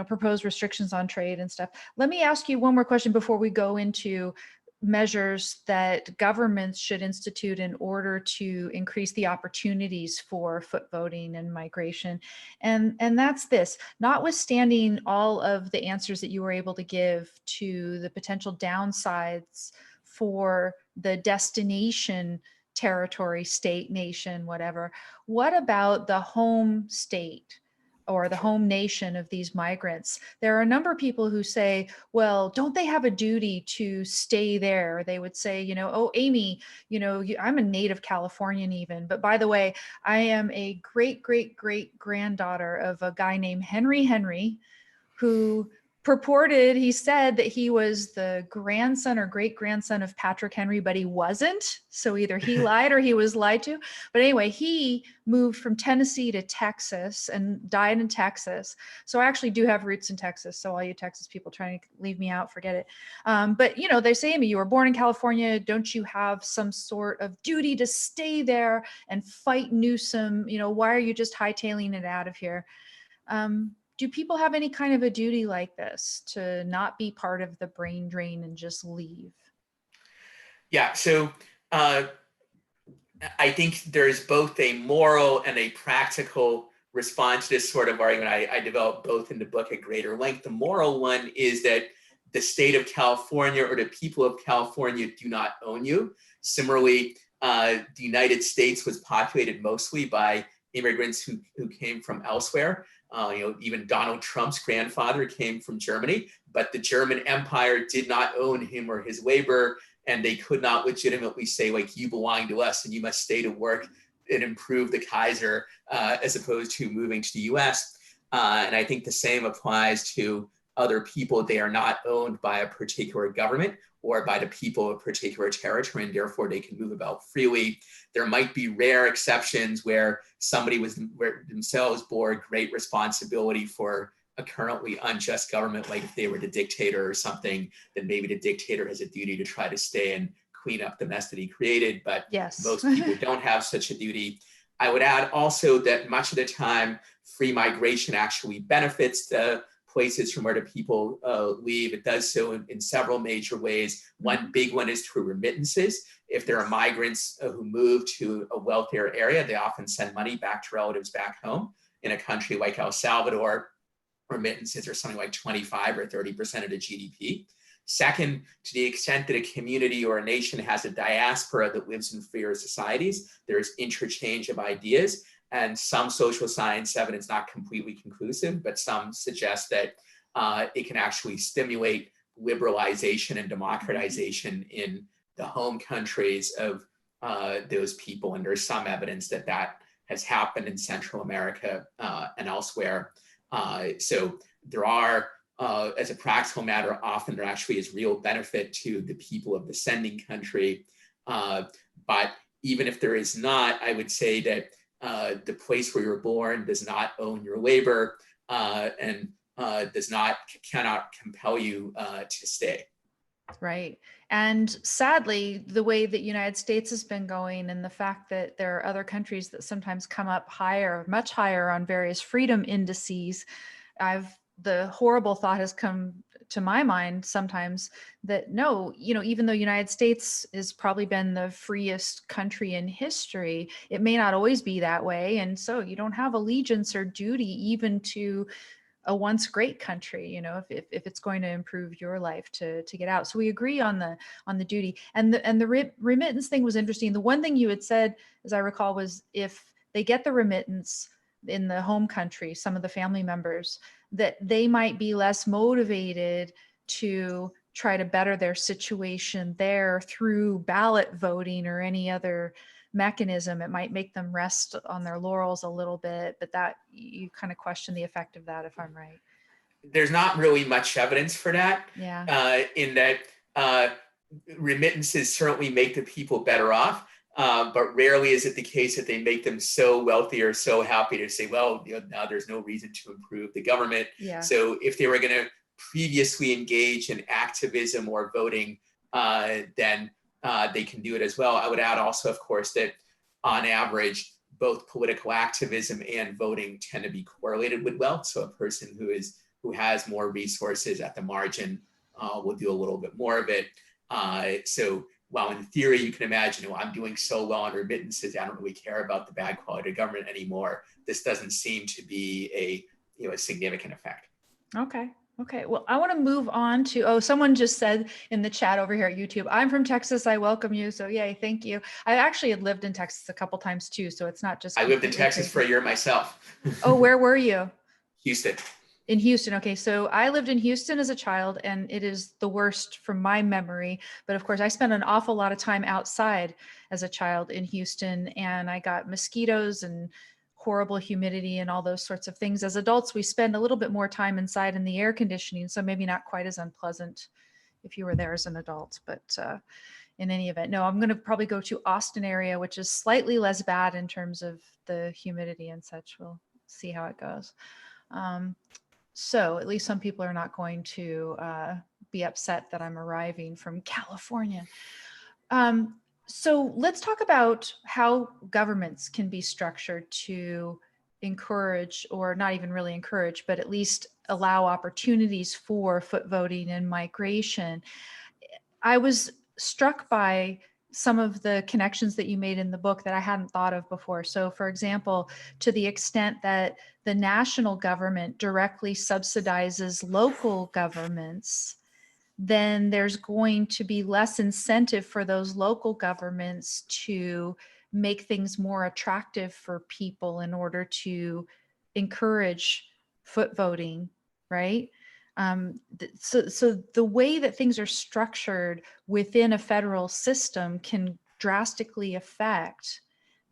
propose restrictions on trade and stuff. Let me ask you one more question before we go into measures that governments should institute in order to increase the opportunities for foot voting and migration. And that's this: notwithstanding all of the answers that you were able to give to the potential downsides for the destination territory, state, nation, whatever, what about the home state or the home nation of these migrants? There are a number of people who say, well, don't they have a duty to stay there? They would say, oh, Amy, I'm a native Californian even, but by the way, I am a great, great, great granddaughter of a guy named Henry, who he said that he was the grandson or great grandson of Patrick Henry, but he wasn't. So either he lied or he was lied to. But anyway, he moved from Tennessee to Texas and died in Texas. So I actually do have roots in Texas. So all you Texas people trying to leave me out, forget it. But they say to me, you were born in California. Don't you have some sort of duty to stay there and fight Newsom? Why are you just hightailing it out of here? Do people have any kind of a duty like this to not be part of the brain drain and just leave? Yeah, so I think there's both a moral and a practical response to this sort of argument. I developed both in the book at greater length. The moral one is that the state of California or the people of California do not own you. Similarly, the United States was populated mostly by immigrants who came from elsewhere. Even Donald Trump's grandfather came from Germany, but the German Empire did not own him or his labor, and they could not legitimately say, like, you belong to us and you must stay to work and improve the Kaiser, as opposed to moving to the US. And I think the same applies to other people. They are not owned by a particular government or by the people of a particular territory, and therefore they can move about freely. There might be rare exceptions where somebody themselves bore great responsibility for a currently unjust government, like if they were the dictator or something, then maybe the dictator has a duty to try to stay and clean up the mess that he created, but Yes. most people don't have such a duty. I would add also that much of the time, free migration actually benefits the places from where the people leave. It does so in several major ways. One big one is through remittances. If there are migrants who move to a wealthier area, they often send money back to relatives back home. In a country like El Salvador, remittances are something like 25 or 30% of the GDP. Second, to the extent that a community or a nation has a diaspora that lives in freer societies, there's interchange of ideas. And some social science evidence, not completely conclusive, but some suggest that it can actually stimulate liberalization and democratization in the home countries of those people. And there's some evidence that that has happened in Central America and elsewhere. So there are, as a practical matter, often there actually is real benefit to the people of the sending country. But even if there is not, I would say that the place where you're born does not own your labor and cannot compel you to stay. Right. And sadly, the way that United States has been going and the fact that there are other countries that sometimes come up higher, much higher on various freedom indices, the horrible thought has come to my mind sometimes that no, even though United States has probably been the freest country in history, it may not always be that way. And so you don't have allegiance or duty even to a once great country, if it's going to improve your life to get out. So we agree on the duty. And the remittance thing was interesting. The one thing you had said, as I recall, was if they get the remittance in the home country, some of the family members, that they might be less motivated to try to better their situation there through ballot voting or any other mechanism. It might make them rest on their laurels a little bit, but that you kind of question the effect of that, if I'm right. There's not really much evidence for that. Yeah. In that remittances certainly make the people better off, but rarely is it the case that they make them so wealthy or so happy to say, well, now there's no reason to improve the government. Yeah. So if they were going to previously engage in activism or voting, then they can do it as well. I would add also, of course, that on average, both political activism and voting tend to be correlated with wealth. So a person who has more resources at the margin will do a little bit more of it. So while in theory you can imagine, I'm doing so well on remittances, I don't really care about the bad quality of government anymore. This doesn't seem to be a significant effect. Okay. Well, I want to move on to, someone just said in the chat over here at YouTube, I'm from Texas. I welcome you. So yay, thank you. I actually had lived in Texas a couple times too. So it's not just. I lived in Texas for a year myself. Oh, where were you? Houston. In Houston. Okay. So I lived in Houston as a child and it is the worst from my memory. But of course I spent an awful lot of time outside as a child in Houston and I got mosquitoes and horrible humidity and all those sorts of things. As adults, we spend a little bit more time inside in the air conditioning. So maybe not quite as unpleasant if you were there as an adult, but in any event, no, I'm going to probably go to Austin area, which is slightly less bad in terms of the humidity and such. We'll see how it goes. So at least some people are not going to be upset that I'm arriving from California. So let's talk about how governments can be structured to encourage, or not even really encourage, but at least allow opportunities for foot voting and migration. I was struck by some of the connections that you made in the book that I hadn't thought of before. So for example, to the extent that the national government directly subsidizes local governments, then there's going to be less incentive for those local governments to make things more attractive for people in order to encourage foot voting, right? So the way that things are structured within a federal system can drastically affect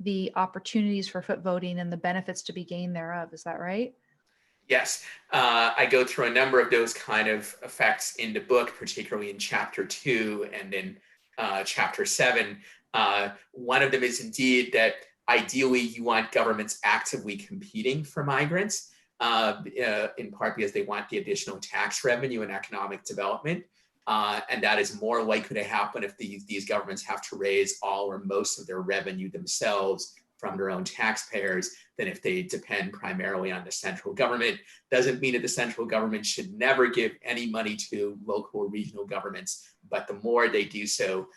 the opportunities for foot voting and the benefits to be gained thereof. Is that right? Yes, I go through a number of those kind of effects in the book, particularly in chapter 2 and in chapter 7. One of them is indeed that ideally you want governments actively competing for migrants, in part because they want the additional tax revenue and economic development. And that is more likely to happen if these governments have to raise all or most of their revenue themselves from their own taxpayers than if they depend primarily on the central government. Doesn't mean that the central government should never give any money to local or regional governments, but the more they do so,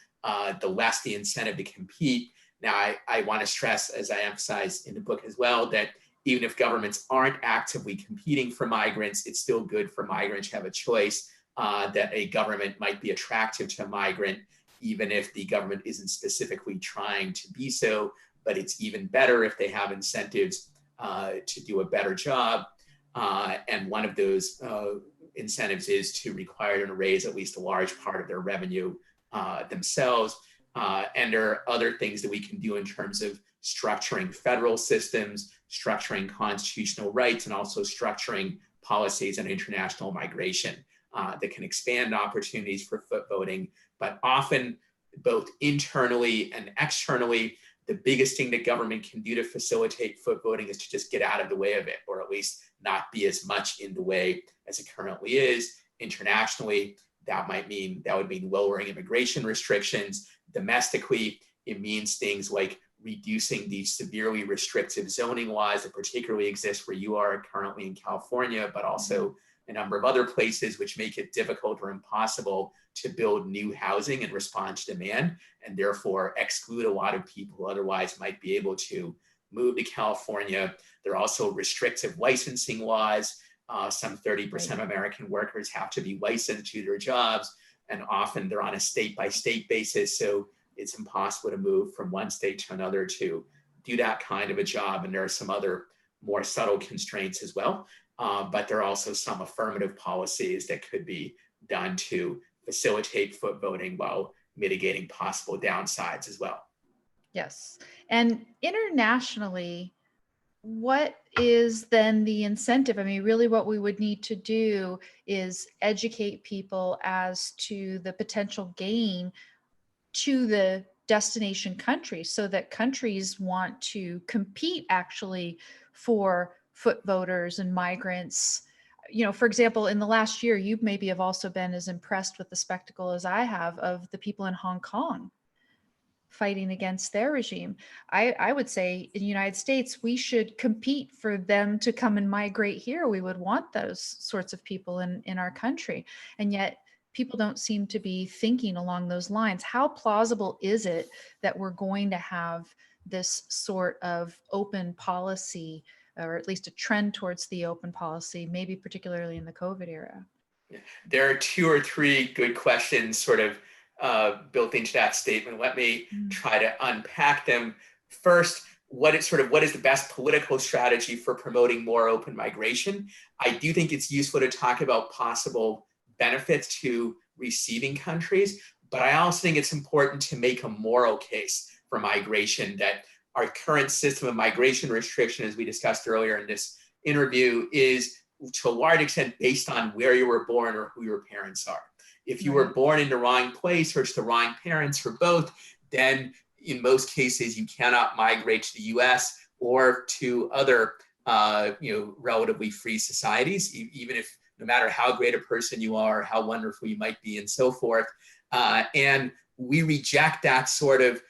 the less the incentive to compete. Now, I want to stress, as I emphasize in the book as well, that even if governments aren't actively competing for migrants, it's still good for migrants to have a choice, that a government might be attractive to a migrant, even if the government isn't specifically trying to be so. But it's even better if they have incentives to do a better job. And one of those incentives is to require them to raise at least a large part of their revenue themselves. And there are other things that we can do in terms of structuring federal systems, structuring constitutional rights, and also structuring policies on international migration that can expand opportunities for foot voting. But often, both internally and externally, the biggest thing that government can do to facilitate foot voting is to just get out of the way of it, or at least not be as much in the way as it currently is. Internationally, that would mean lowering immigration restrictions. Domestically, it means things like reducing the severely restrictive zoning laws that particularly exist where you are currently in California, but also a number of other places, which make it difficult or impossible to build new housing and respond to demand, and therefore exclude a lot of people who otherwise might be able to move to California. There are also restrictive licensing laws. Some 30% of American workers have to be licensed to their jobs, and often they're on a state-by-state basis, so it's impossible to move from one state to another to do that kind of a job. And there are some other more subtle constraints as well. But there are also some affirmative policies that could be done to facilitate foot voting while mitigating possible downsides as well. Yes. And internationally, what is then the incentive? I mean, really what we would need to do is educate people as to the potential gain to the destination countries so that countries want to compete actually for foot voters and migrants. You know, for example, in the last year, you maybe have also been as impressed with the spectacle as I have of the people in Hong Kong fighting against their regime. I would say in the United States, we should compete for them to come and migrate here. We would want those sorts of people in our country. And yet people don't seem to be thinking along those lines. How plausible is it that we're going to have this sort of open policy, or at least a trend towards the open policy, maybe particularly in the COVID era? There are two or three good questions sort of built into that statement. Let me try to unpack them. First, what is the best political strategy for promoting more open migration? I do think it's useful to talk about possible benefits to receiving countries, but I also think it's important to make a moral case for migration, that our current system of migration restriction, as we discussed earlier in this interview, is to a large extent based on where you were born or who your parents are. If you were born in the wrong place or to the wrong parents or both, then in most cases you cannot migrate to the US or to other relatively free societies, even if no matter how great a person you are, how wonderful you might be and so forth. And we reject that sort of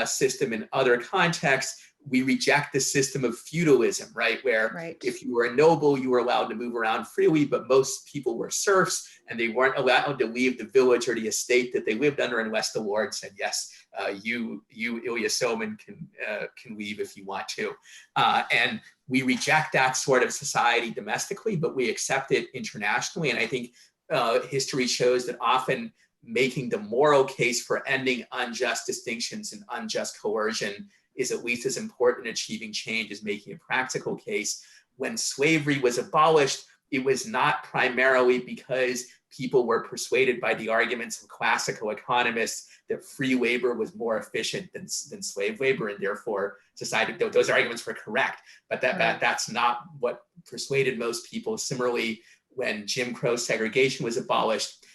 system in other contexts. We reject the system of feudalism, right? Where if you were a noble, you were allowed to move around freely, but most people were serfs and they weren't allowed to leave the village or the estate that they lived under unless the Lord said, yes, you Ilya Somin can leave if you want to. And we reject that sort of society domestically, but we accept it internationally. And I think history shows that often making the moral case for ending unjust distinctions and unjust coercion is at least as important in achieving change as making a practical case. When slavery was abolished, it was not primarily because people were persuaded by the arguments of classical economists that free labor was more efficient than slave labor, and therefore decided that those arguments were correct. But that's not what persuaded most people. Similarly, when Jim Crow segregation was abolished,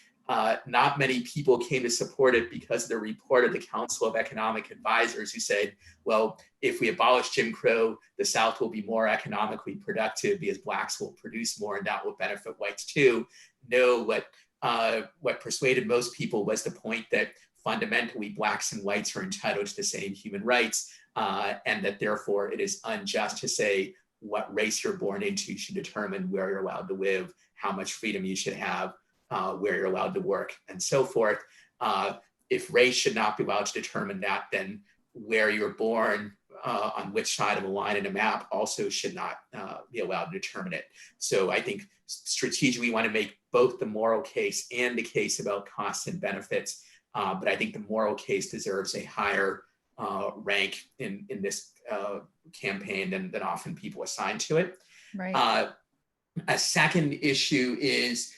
not many people came to support it because of the report of the Council of Economic Advisors, who said, well, if we abolish Jim Crow, the South will be more economically productive because blacks will produce more and that will benefit whites too. No, what persuaded most people was the point that fundamentally blacks and whites are entitled to the same human rights, and that therefore it is unjust to say what race you're born into should determine where you're allowed to live, how much freedom you should have, where you're allowed to work, and so forth. If race should not be allowed to determine that, then where you're born, on which side of a line in a map, also should not be allowed to determine it. So I think strategically we want to make both the moral case and the case about costs and benefits. But I think the moral case deserves a higher rank in this campaign than often people assign to it. Right. A second issue is,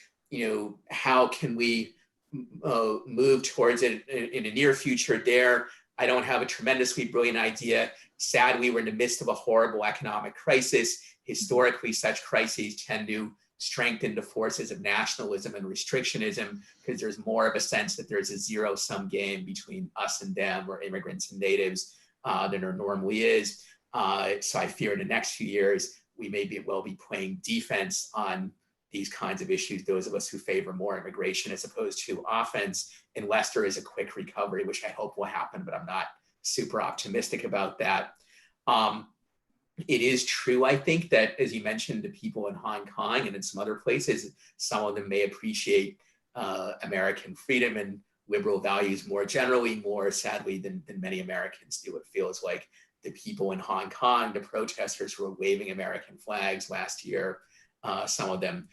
how can we move towards it in a near future there? I don't have a tremendously brilliant idea. Sadly, we're in the midst of a horrible economic crisis. Historically, such crises tend to strengthen the forces of nationalism and restrictionism because there's more of a sense that there's a zero-sum game between us and them, or immigrants and natives, than there normally is. So I fear in the next few years, we may be playing defense on these kinds of issues, those of us who favor more immigration as opposed to offense, unless there is a quick recovery, which I hope will happen, but I'm not super optimistic about that. It is true, I think, that, as you mentioned, the people in Hong Kong and in some other places, some of them may appreciate American freedom and liberal values more generally, more sadly than many Americans do. It feels like the people in Hong Kong, the protesters who were waving American flags last year, some of them,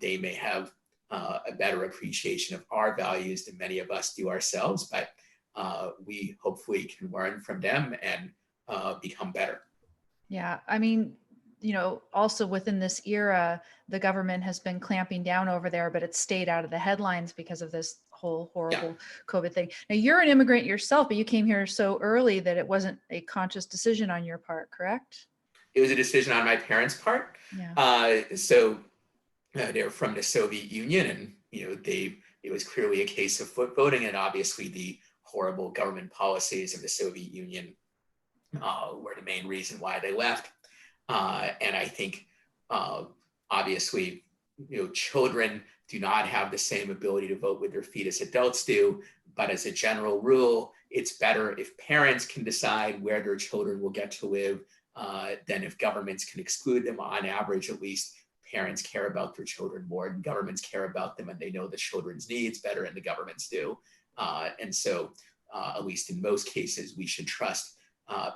they may have a better appreciation of our values than many of us do ourselves, but we hopefully can learn from them and become better. Yeah, I mean, also within this era, the government has been clamping down over there, but it's stayed out of the headlines because of this whole horrible COVID thing. Now, you're an immigrant yourself, but you came here so early that it wasn't a conscious decision on your part, correct? It was a decision on my parents' part. Yeah. They're from the Soviet Union, and it was clearly a case of foot voting, and obviously the horrible government policies of the Soviet Union were the main reason why they left. And I think obviously, children do not have the same ability to vote with their feet as adults do. But as a general rule, it's better if parents can decide where their children will get to live than if governments can exclude them. On average, at least, parents care about their children more, and governments care about them, and they know the children's needs better than the governments do. And so, at least in most cases, we should trust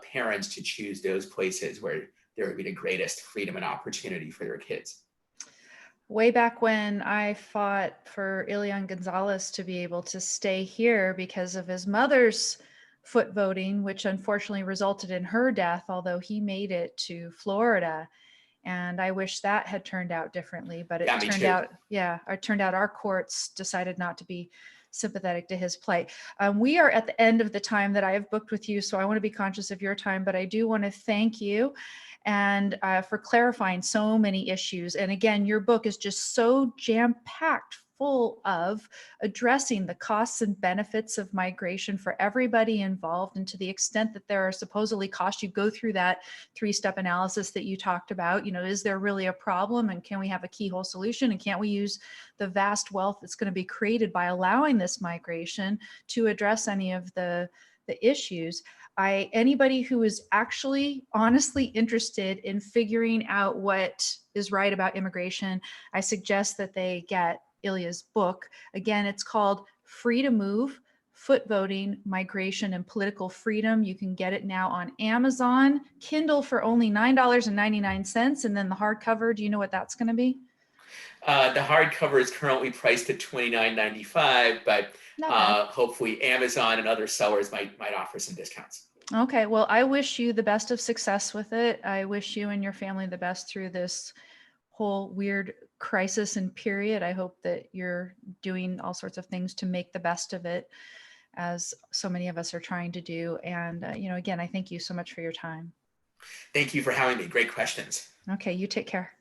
parents to choose those places where there would be the greatest freedom and opportunity for their kids. Way back when I fought for Ilya Gonzalez to be able to stay here because of his mother's foot voting, which unfortunately resulted in her death, although he made it to Florida. And I wish that had turned out differently, but it turned out our courts decided not to be sympathetic to his plight. We are at the end of the time that I have booked with you, so I want to be conscious of your time, but I do want to thank you and for clarifying so many issues. And again, your book is just so jam-packed full of addressing the costs and benefits of migration for everybody involved. And to the extent that there are supposedly costs, you go through that 3-step analysis that you talked about. Is there really a problem, and can we have a keyhole solution, and can't we use the vast wealth that's going to be created by allowing this migration to address any of the issues? Anybody who is actually honestly interested in figuring out what is right about immigration, I suggest that they get Ilya's book. Again, it's called Free to Move: Foot Voting, Migration, and Political Freedom. You can get it now on Amazon, Kindle for only $9.99. And then the hardcover, do you know what that's going to be? The hardcover is currently priced at $29.95, but Not bad. hopefully Amazon and other sellers might offer some discounts. Okay, well, I wish you the best of success with it. I wish you and your family the best through this whole weird crisis and period. I hope that you're doing all sorts of things to make the best of it, as so many of us are trying to do. And, again, I thank you so much for your time. Thank you for having me. Great questions. Okay, you take care.